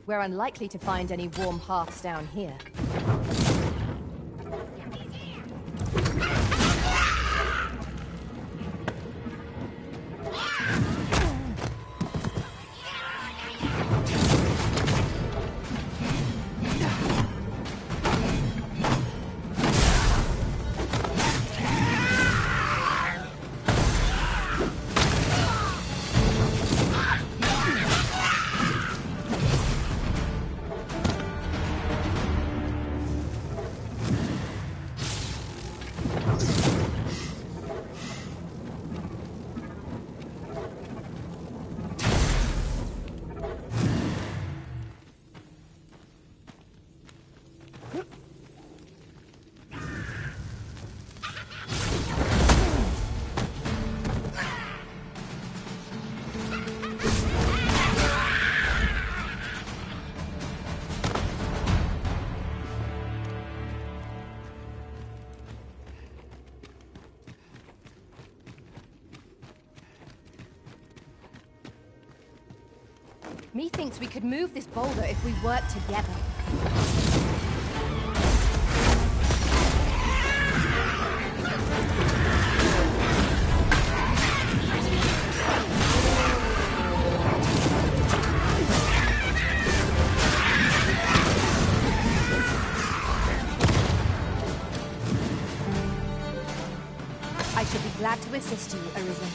We're unlikely to find any warm hearths down here. Methinks we could move this boulder if we work together. I should be glad to assist you, Arisen.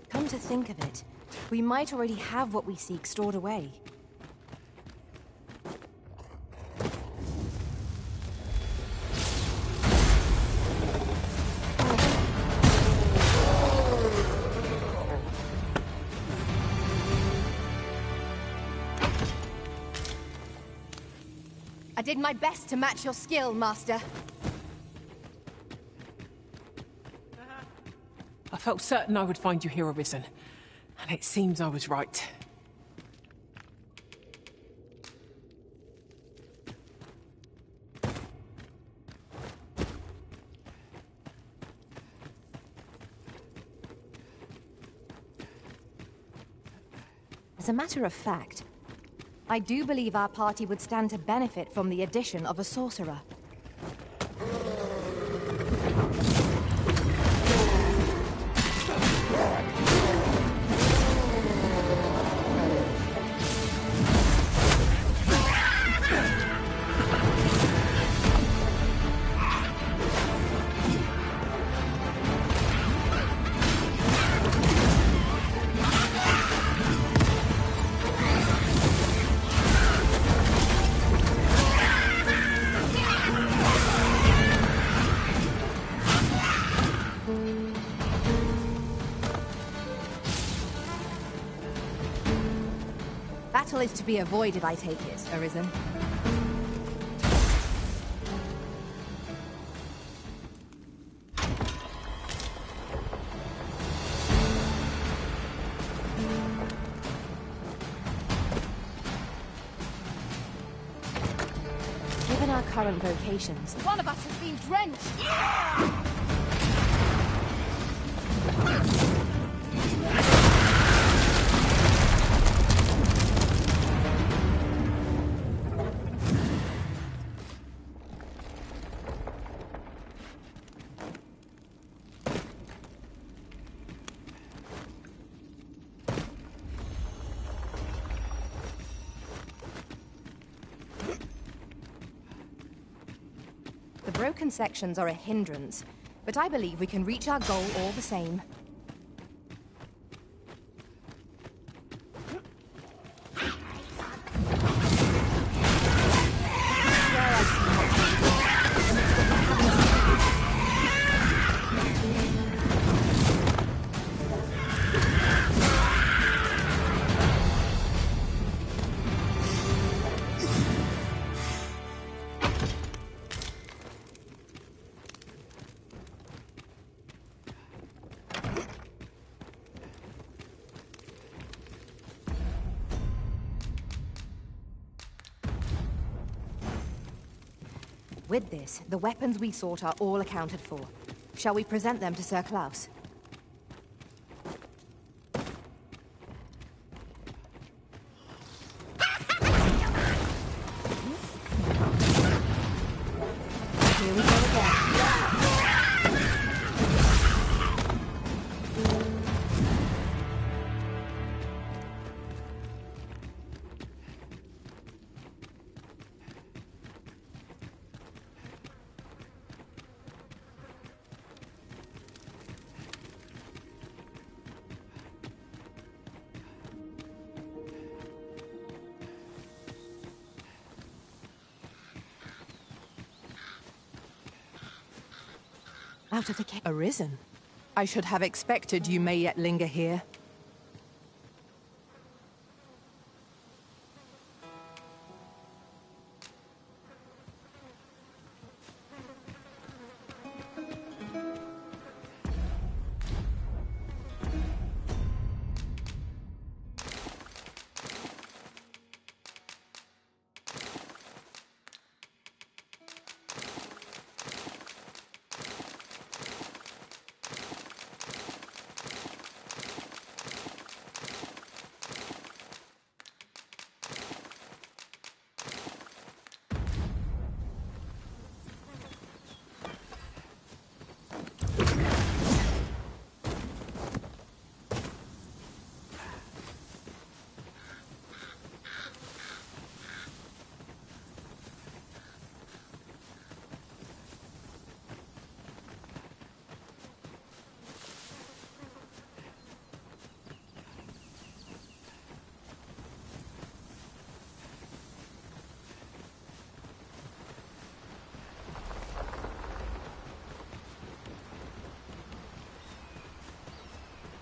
Come to think of it, we might already have what we seek stored away. I did my best to match your skill, Master. I felt certain I would find you here, Arisen. And it seems I was right. As a matter of fact, I do believe our party would stand to benefit from the addition of a sorcerer. Battle is to be avoided, I take it, Arisen. Given our current vocations, One of us has been drenched! The broken sections are a hindrance, but I believe we can reach our goal all the same. With this, the weapons we sought are all accounted for. Shall we present them to Sir Klaus? Here we go again. Out of the cave. Arisen? I should have expected you may yet linger here.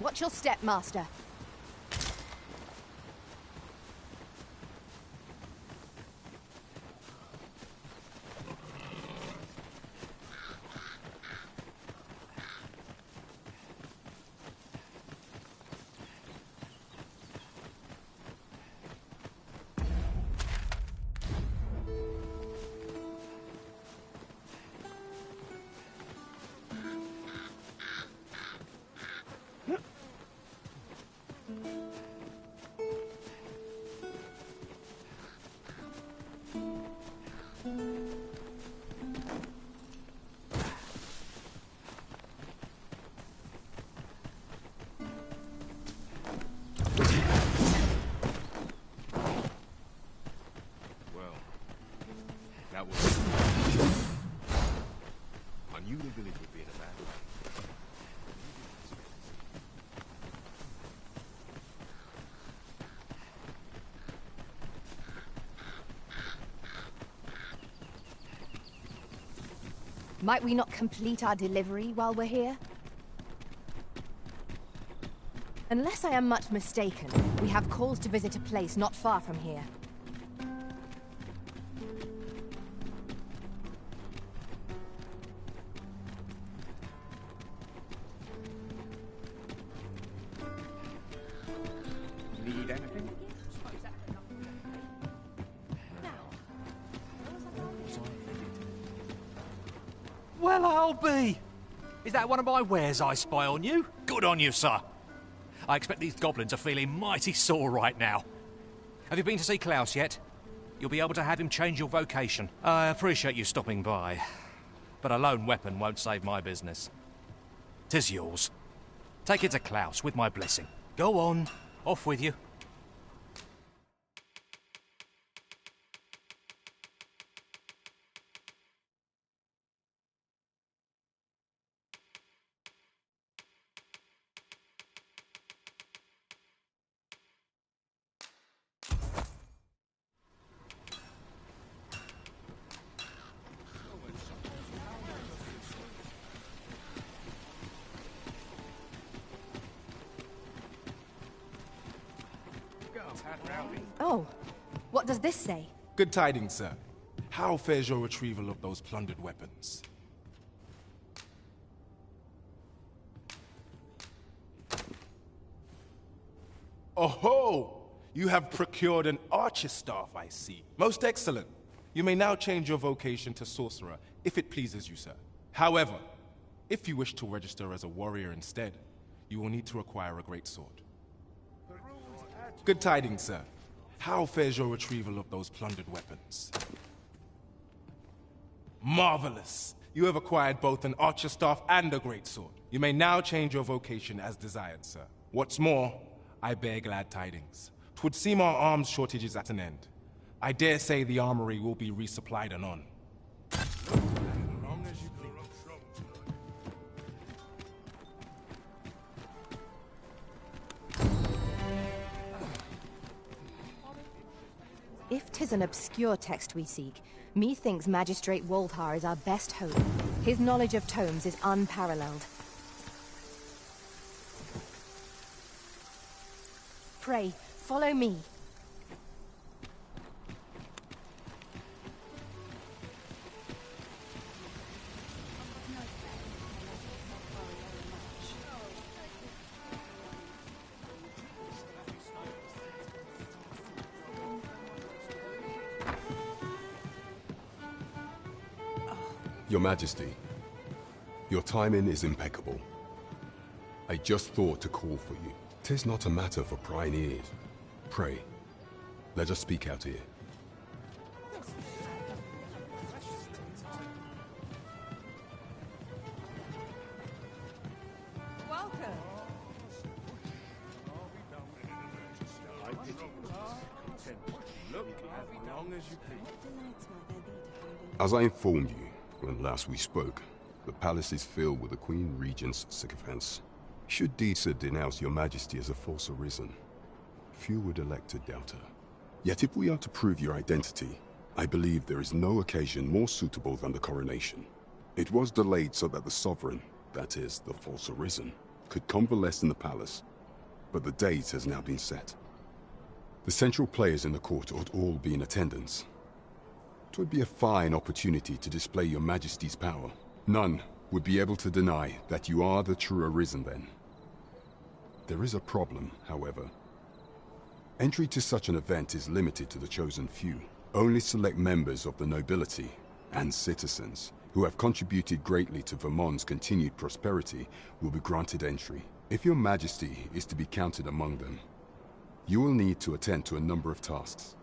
Watch your step, Master. That was... I knew the village would be in a bad way. Might we not complete our delivery while we're here? Unless I am much mistaken, we have cause to visit a place not far from here. Need anything? Well, I'll be. Is that one of my wares I spy on you? Good on you, sir. I expect these goblins are feeling mighty sore right now. Have you been to see Klaus yet? You'll be able to have him change your vocation. I appreciate you stopping by, but a lone weapon won't save my business. 'Tis yours. Take it to Klaus with my blessing. Go on, off with you. Oh, what does this say? Good tidings, sir. How fares your retrieval of those plundered weapons? Oh-ho! You have procured an archer staff, I see. Most excellent. You may now change your vocation to sorcerer, if it pleases you, sir. However, if you wish to register as a warrior instead, you will need to acquire a greatsword. Good tidings, sir. How fares your retrieval of those plundered weapons? Marvelous! You have acquired both an archer staff and a greatsword. You may now change your vocation as desired, sir. What's more, I bear glad tidings. 'Twould seem our arms shortage is at an end. I dare say the armory will be resupplied anon. If 'tis an obscure text we seek, methinks Magistrate Woldhar is our best hope. His knowledge of tomes is unparalleled. Pray, follow me. Your Majesty, your timing is impeccable. I just thought to call for you. 'Tis not a matter for prying ears. Pray, let us speak out here. Welcome. As I informed you when last we spoke, the palace is filled with the Queen Regent's sycophants. Should Dg2 denounce your Majesty as a false arisen, few would elect to doubt her. Yet if we are to prove your identity, I believe there is no occasion more suitable than the coronation. It was delayed so that the sovereign, that is, the false arisen, could convalesce in the palace, but the date has now been set. The central players in the court ought all be in attendance. It would be a fine opportunity to display your Majesty's power. None would be able to deny that you are the true arisen then. There is a problem, however. Entry to such an event is limited to the chosen few. Only select members of the nobility and citizens who have contributed greatly to Vermont's continued prosperity will be granted entry. If your Majesty is to be counted among them, you will need to attend to a number of tasks.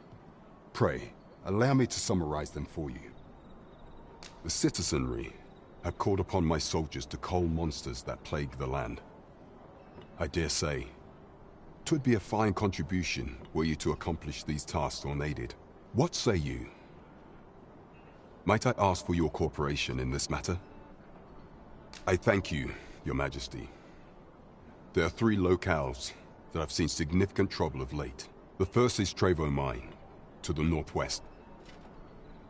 Pray, allow me to summarize them for you. The citizenry have called upon my soldiers to cull monsters that plague the land. I dare say, 'twould be a fine contribution were you to accomplish these tasks unaided. What say you? Might I ask for your cooperation in this matter? I thank you, Your Majesty. There are 3 locales that have seen significant trouble of late. The first is Trevo Mine, to the northwest.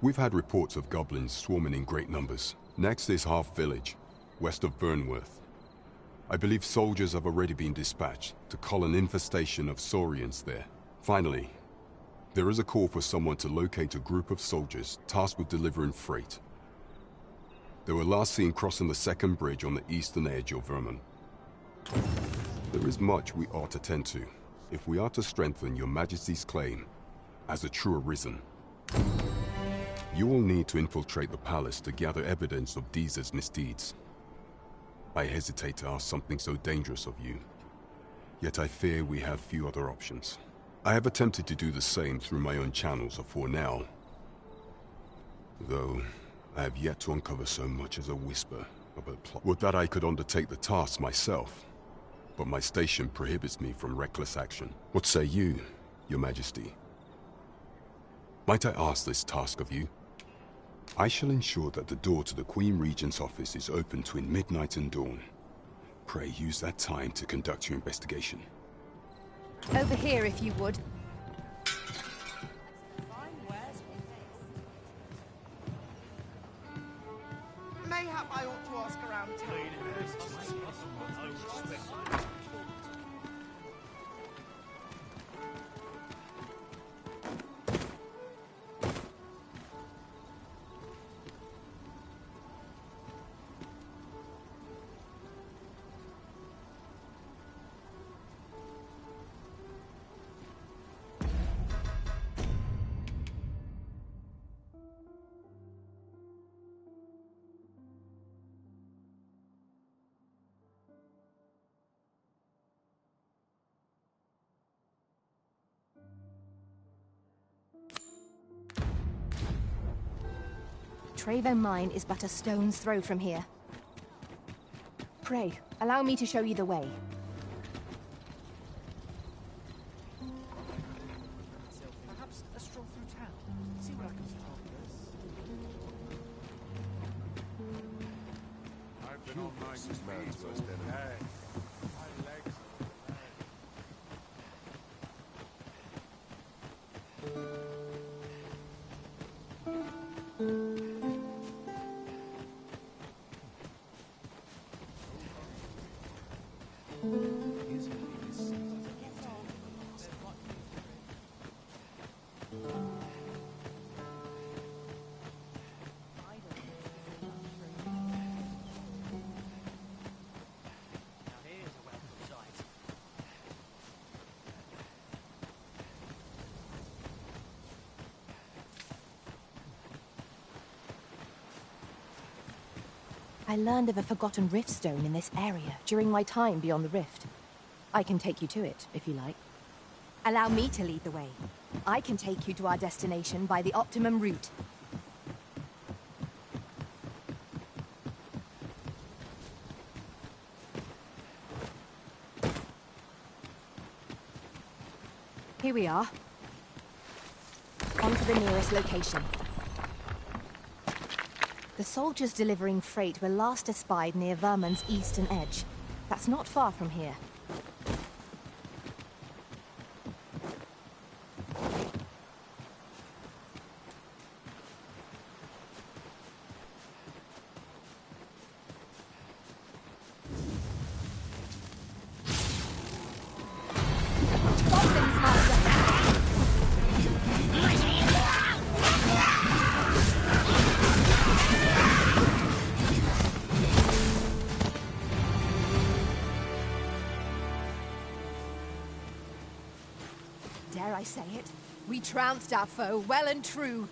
We've had reports of goblins swarming in great numbers. Next is Half Village, west of Vernworth. I believe soldiers have already been dispatched to cull an infestation of saurians there. Finally, there is a call for someone to locate a group of soldiers tasked with delivering freight. They were last seen crossing the second bridge on the eastern edge of Vermont. There is much we ought to tend to if we are to strengthen your Majesty's claim as a true arisen. You will need to infiltrate the palace to gather evidence of Dg2's misdeeds. I hesitate to ask something so dangerous of you, yet I fear we have few other options. I have attempted to do the same through my own channels afore now, though I have yet to uncover so much as a whisper of a plot. Would that I could undertake the task myself, but my station prohibits me from reckless action. What say you, Your Majesty? Might I ask this task of you? I shall ensure that the door to the Queen Regent's office is open between midnight and dawn. Pray use that time to conduct your investigation. Over here, if you would. Mayhap I ought to ask around town. Trevo Mine is but a stone's throw from here. Pray, allow me to show you the way. Perhaps a stroll through town. See what I can find. I've been all night since man's worst enemy. My legs. I learned of a forgotten rift stone in this area during my time beyond the rift. I can take you to it, if you like. Allow me to lead the way. I can take you to our destination by the optimum route. Here we are. On to the nearest location. The soldiers delivering freight were last espied near Vermund's eastern edge. That's not far from here. Dare I say it? We trounced our foe well and true.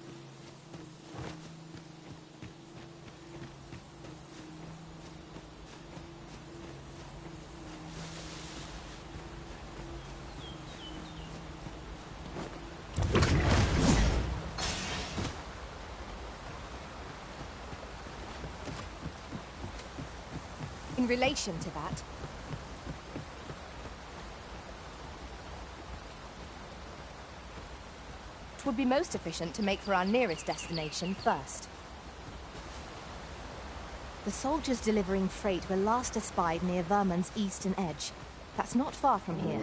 In relation to that, it would be most efficient to make for our nearest destination first. The soldiers delivering freight were last espied near Vermund's eastern edge. That's not far from here.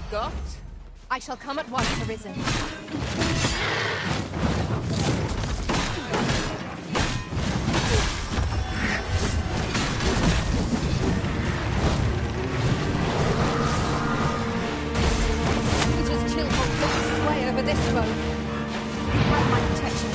got? I shall come at once, Arisen. Peter's chill hold got sway over this foe. You have my protection.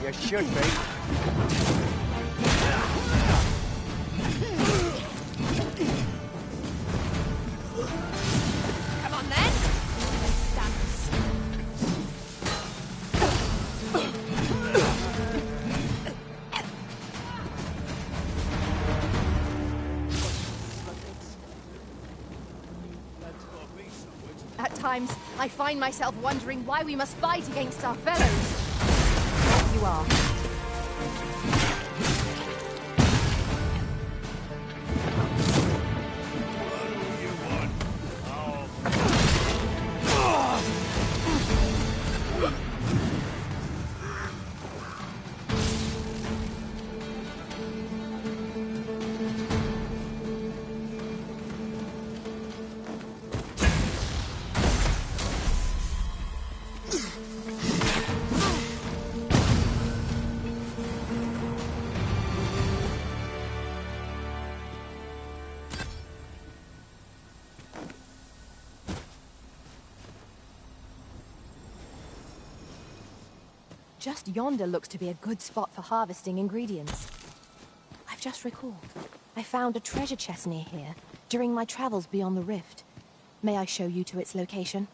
You should be. Come on then. Let's dance. At times, I find myself wondering why we must fight against our fellows. You are. Just yonder looks to be a good spot for harvesting ingredients. I've just recalled. I found a treasure chest near here during my travels beyond the rift. May I show you to its location?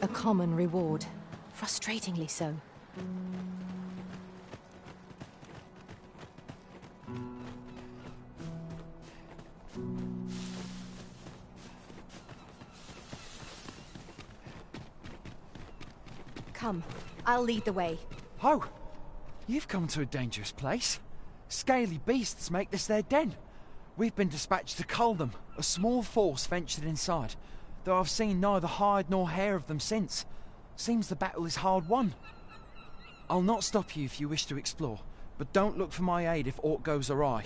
A common reward. Frustratingly so. Come, I'll lead the way. Oh, you've come to a dangerous place. Scaly beasts make this their den. We've been dispatched to cull them. A small force ventured inside, though I've seen neither hide nor hair of them since. Seems the battle is hard won. I'll not stop you if you wish to explore, but don't look for my aid if aught goes awry.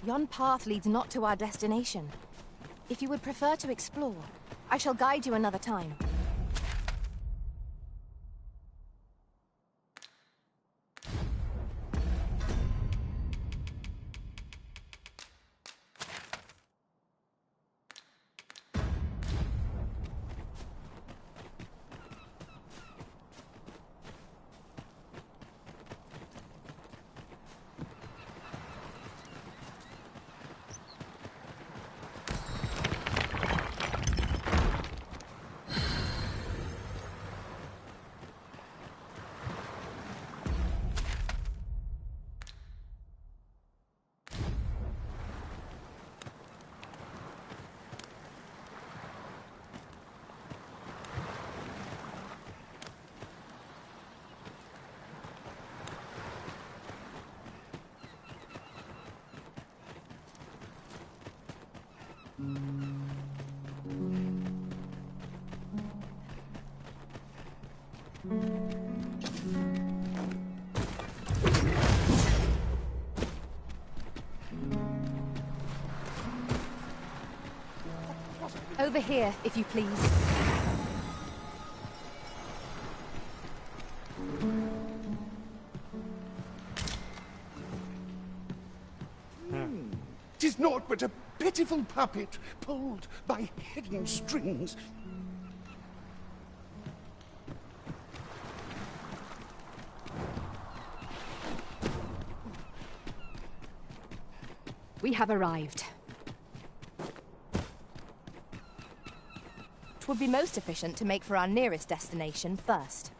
Yon path leads not to our destination. If you would prefer to explore, I shall guide you another time. Over here, if you please. Tis naught but a pitiful puppet pulled by hidden strings. We have arrived. 'Twould be most efficient to make for our nearest destination first.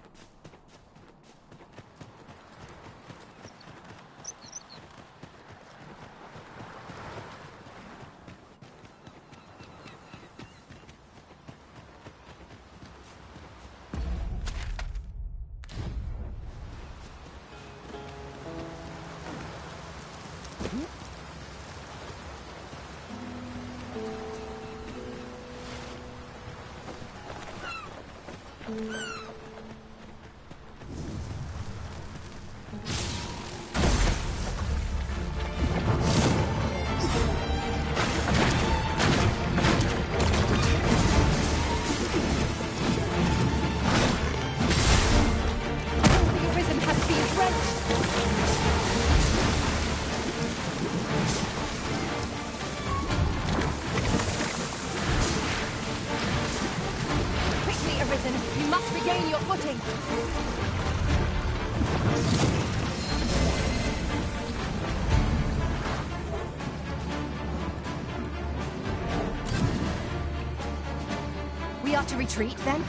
We are to retreat, then?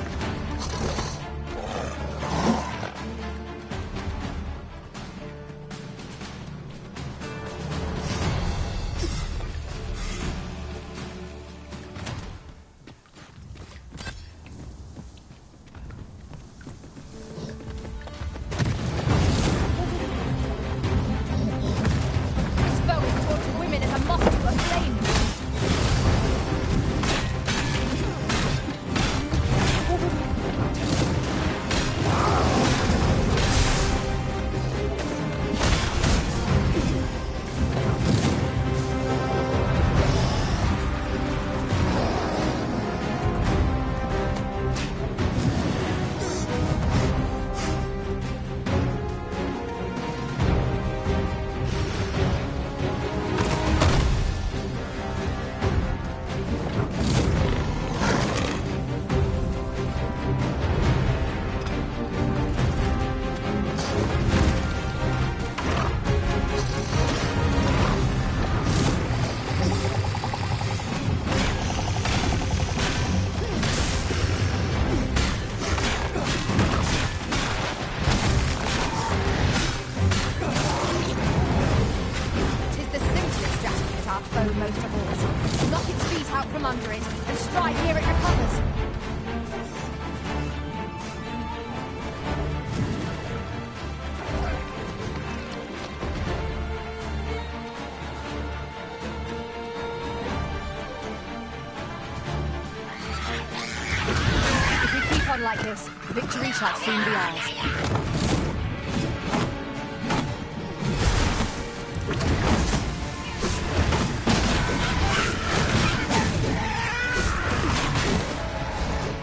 Like this, victory shall soon be ours.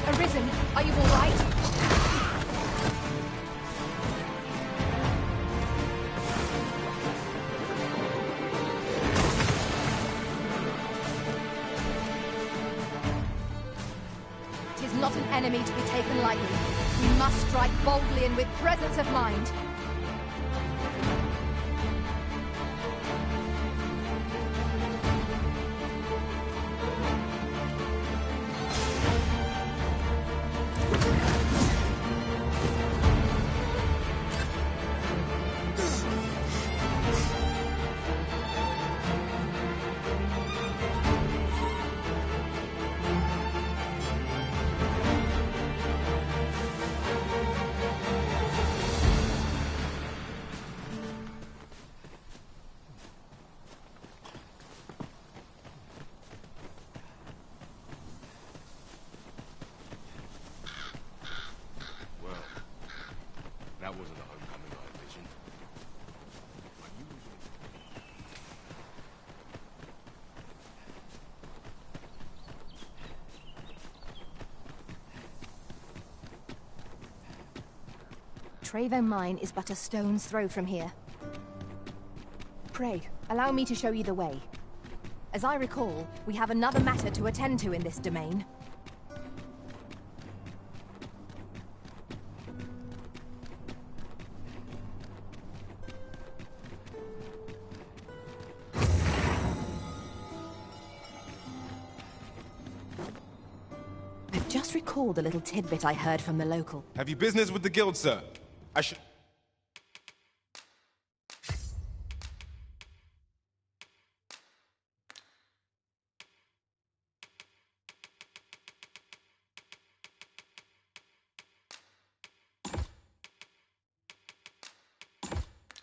Arisen, are you all right? Not an enemy to be taken lightly. We must strike boldly and with presence of mind. Trevo Mine is but a stone's throw from here. Pray, allow me to show you the way. As I recall, we have another matter to attend to in this domain. I've just recalled a little tidbit I heard from the local. Have you business with the guild, sir? I should...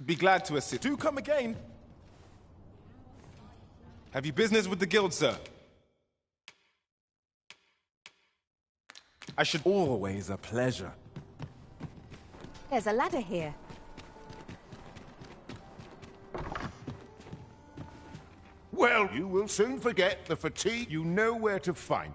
Be glad to assist. Do come again. Have you business with the guild, sir? I should... Always a pleasure. There's a ladder here. Well, you will soon forget the fatigue. You know where to find.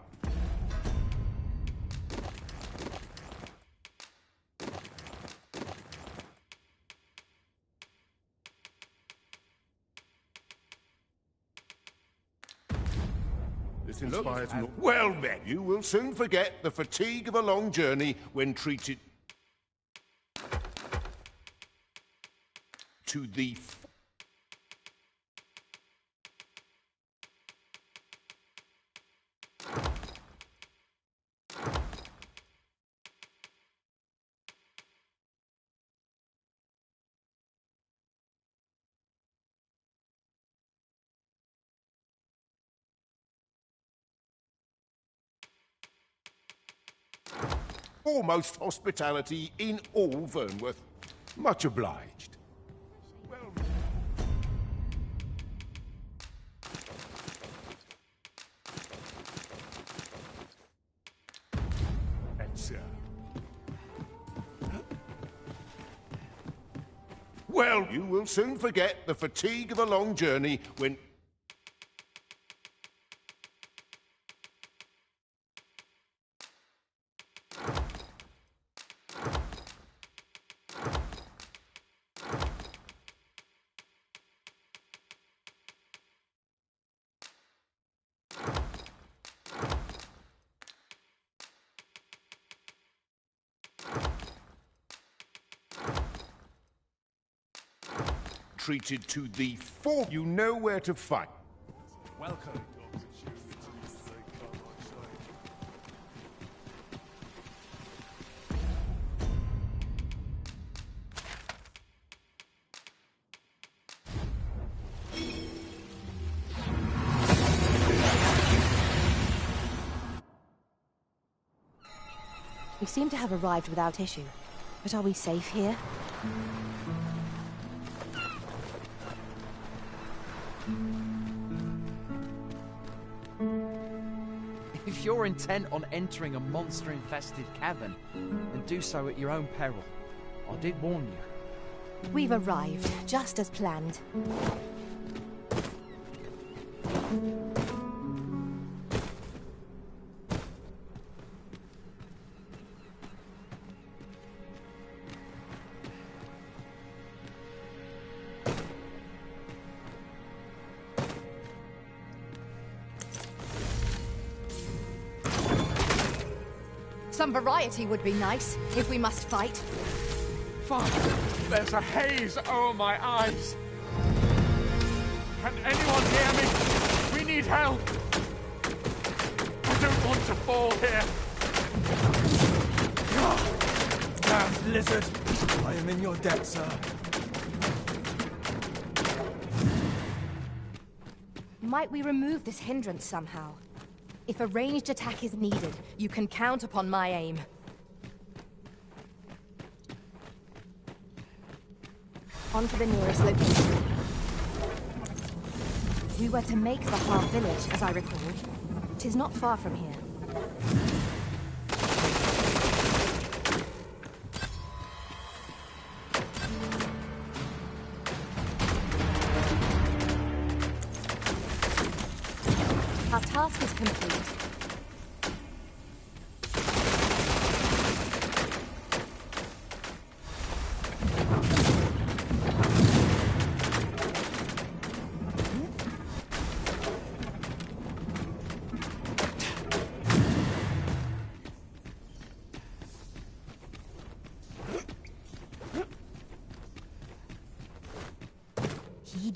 This inspires me. Well met. You will soon forget the fatigue of a long journey when treated to the foremost hospitality in all Vernworth. Much obliged. Well... Well, you will soon forget the fatigue of a long journey when... treated to the fore. You know where to find. Welcome. We seem to have arrived without issue. But are we safe here? If you're intent on entering a monster-infested cavern, then do so at your own peril. I did warn you. We've arrived, just as planned. Some variety would be nice, if we must fight. Fuck! There's a haze over my eyes! Can anyone hear me? We need help! I don't want to fall here! Damn lizard! I am in your debt, sir. Might we remove this hindrance somehow? If a ranged attack is needed, you can count upon my aim. On to the nearest location. We were to make the half village, as I recall. 'Tis not far from here. Our task is complete.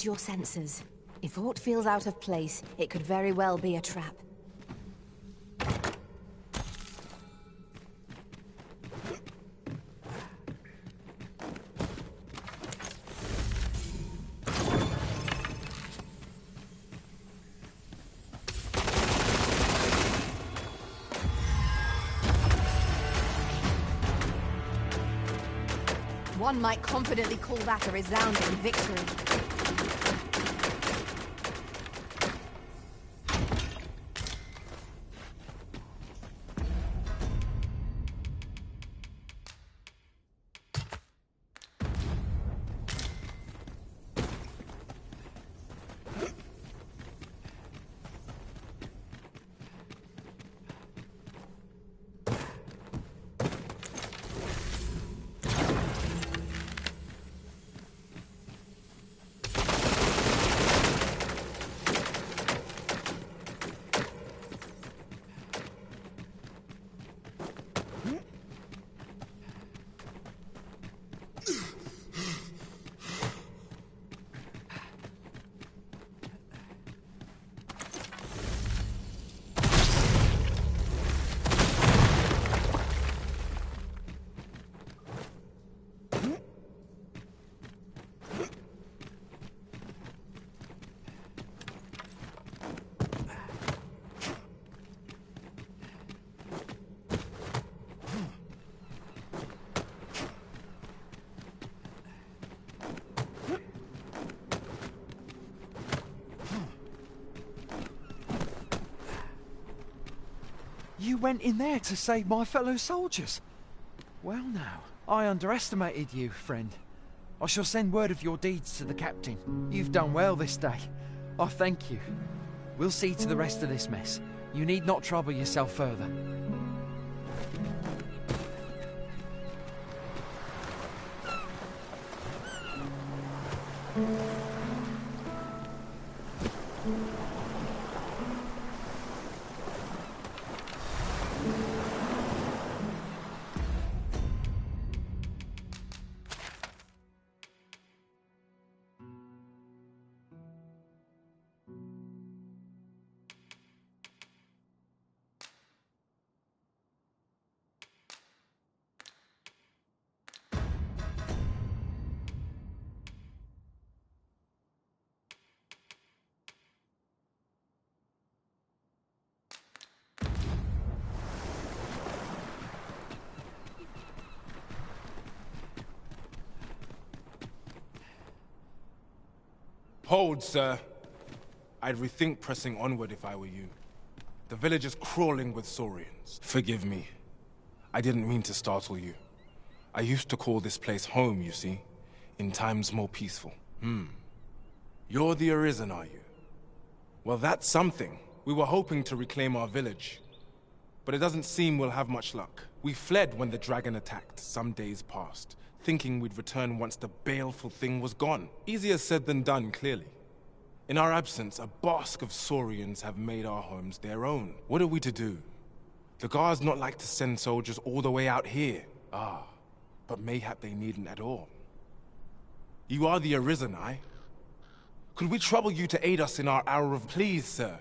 Use your senses. If aught feels out of place, it could very well be a trap. One might confidently call that a resounding victory. You went in there to save my fellow soldiers. Well now, I underestimated you, friend. I shall send word of your deeds to the captain. You've done well this day. I thank you. We'll see to the rest of this mess. You need not trouble yourself further. Hold, sir. I'd rethink pressing onward if I were you. The village is crawling with Saurians. Forgive me. I didn't mean to startle you. I used to call this place home, you see, in times more peaceful. You're the Arisen, are you? Well, that's something. We were hoping to reclaim our village. But it doesn't seem we'll have much luck. We fled when the dragon attacked, some days past, thinking we'd return once the baleful thing was gone. Easier said than done, clearly. In our absence, a basque of Saurians have made our homes their own. What are we to do? The guards not like to send soldiers all the way out here. But mayhap they needn't at all. You are the Arisen, aye? Could we trouble you to aid us in our hour of... Please, sir.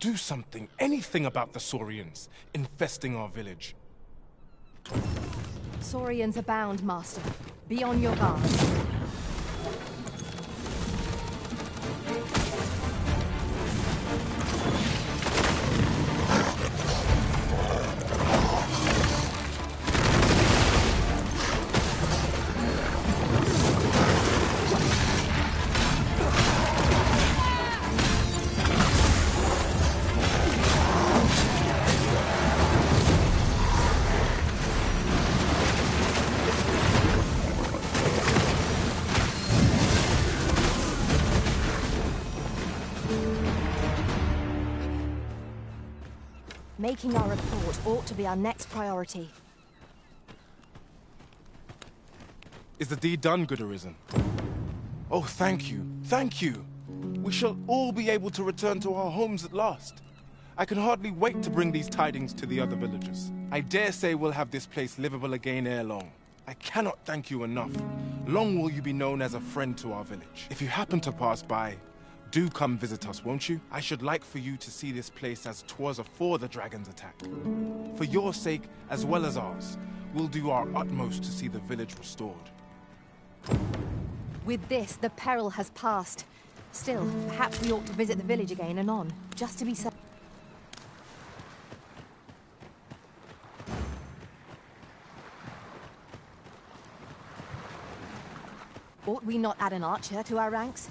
Do something, anything about the Saurians infesting our village. Saurians abound, Master. Be on your guard. Making our report ought to be our next priority. Is the deed done, good Arisen? Oh, thank you. Thank you. We shall all be able to return to our homes at last. I can hardly wait to bring these tidings to the other villagers. I dare say we'll have this place livable again ere long. I cannot thank you enough. Long will you be known as a friend to our village. If you happen to pass by, do come visit us, won't you? I should like for you to see this place as 'twas afore the dragon's attack. For your sake, as well as ours, we'll do our utmost to see the village restored. With this, the peril has passed. Still, perhaps we ought to visit the village again anon, just to be certain. Ought we not add an archer to our ranks?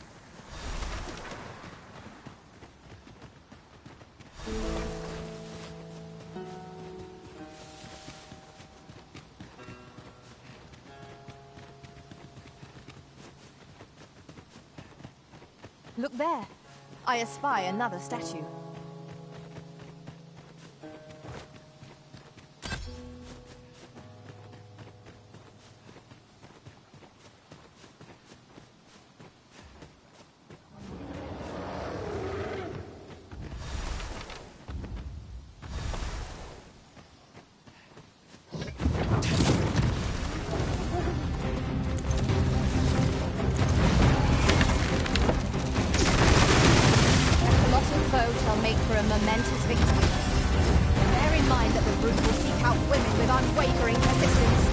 Look there. I espy another statue. Make for a momentous victory. Bear in mind that the brute will seek out women with unwavering persistence.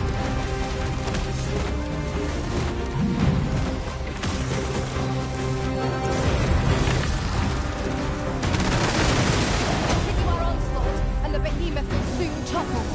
Continue our onslaught, and the behemoth will soon topple.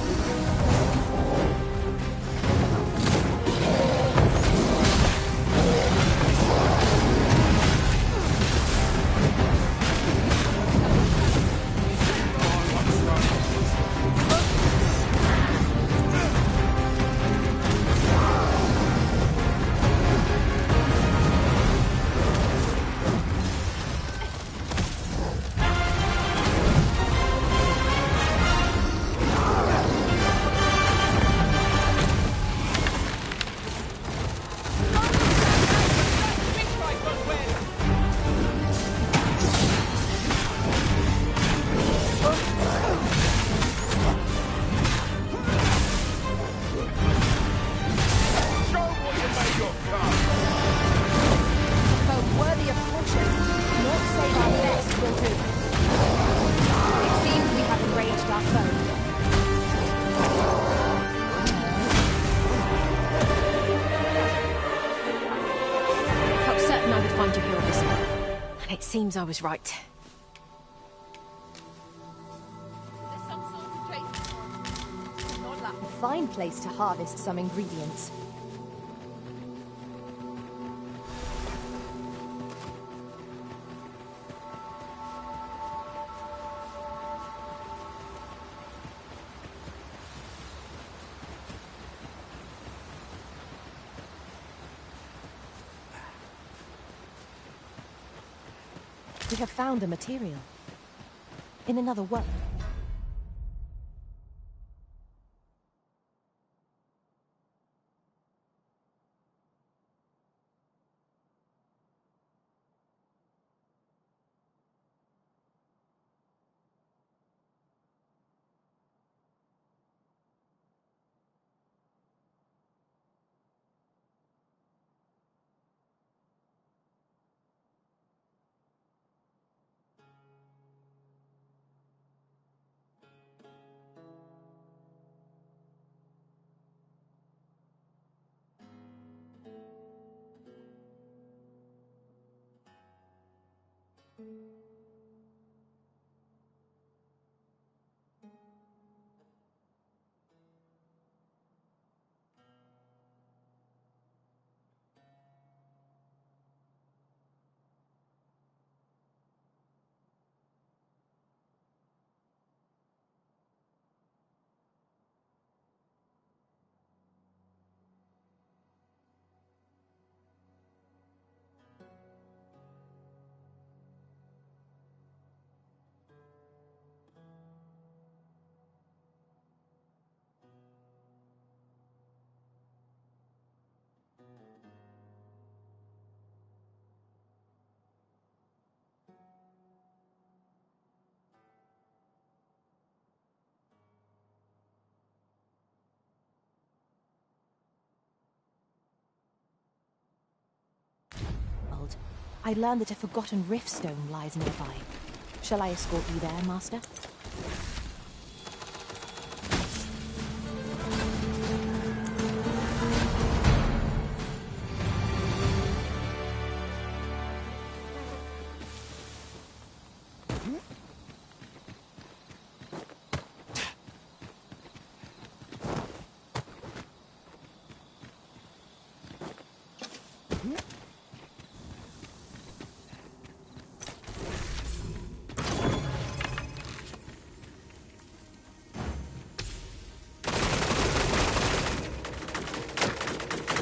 Seems I was right. A fine place to harvest some ingredients. We have found a material. In another world. I learned that a forgotten rift stone lies nearby. Shall I escort you there, Master?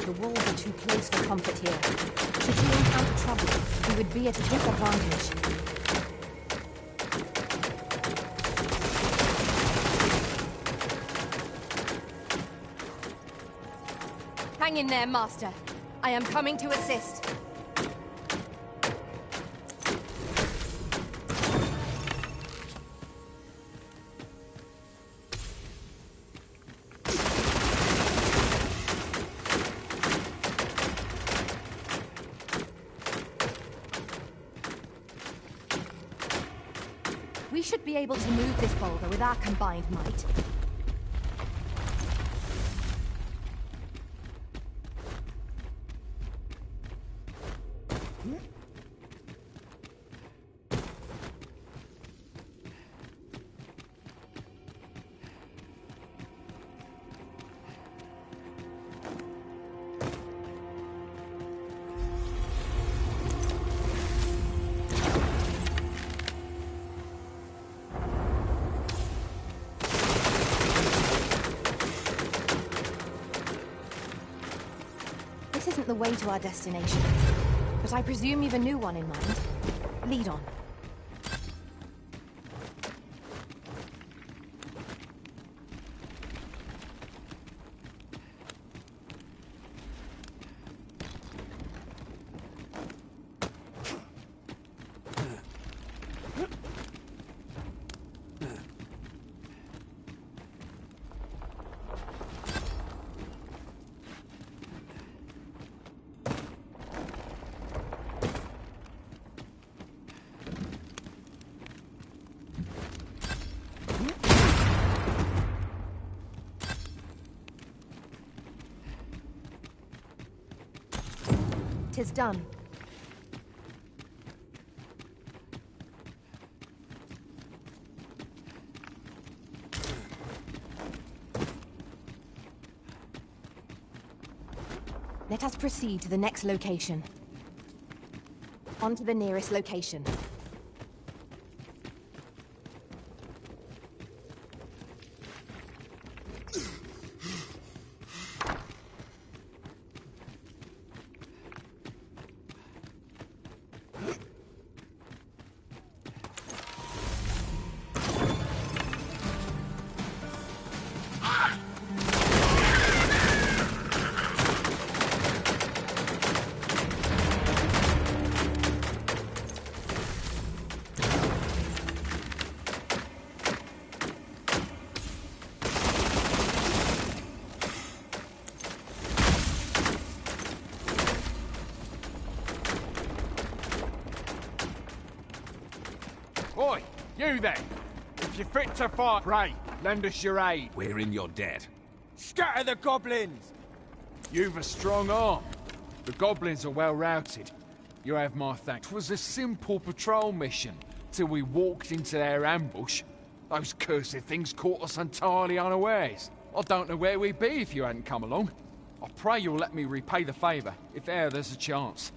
The walls are too close for comfort here. Should you encounter trouble, we would be at a disadvantage. Hang in there, Master. I am coming to assist. We should be able to move this boulder with our combined might. This isn't the way to our destination, but I presume you've a new one in mind. Lead on. Tis done. Let us proceed to the next location. On to the nearest location. Oi, you there! If you're fit to fight, pray, lend us your aid. We're in your debt. Scatter the goblins! You've a strong arm. The goblins are well routed. You have my thanks. It was a simple patrol mission, till we walked into their ambush. Those cursed things caught us entirely unawares. I don't know where we'd be if you hadn't come along. I pray you'll let me repay the favour, if e'er there's a chance.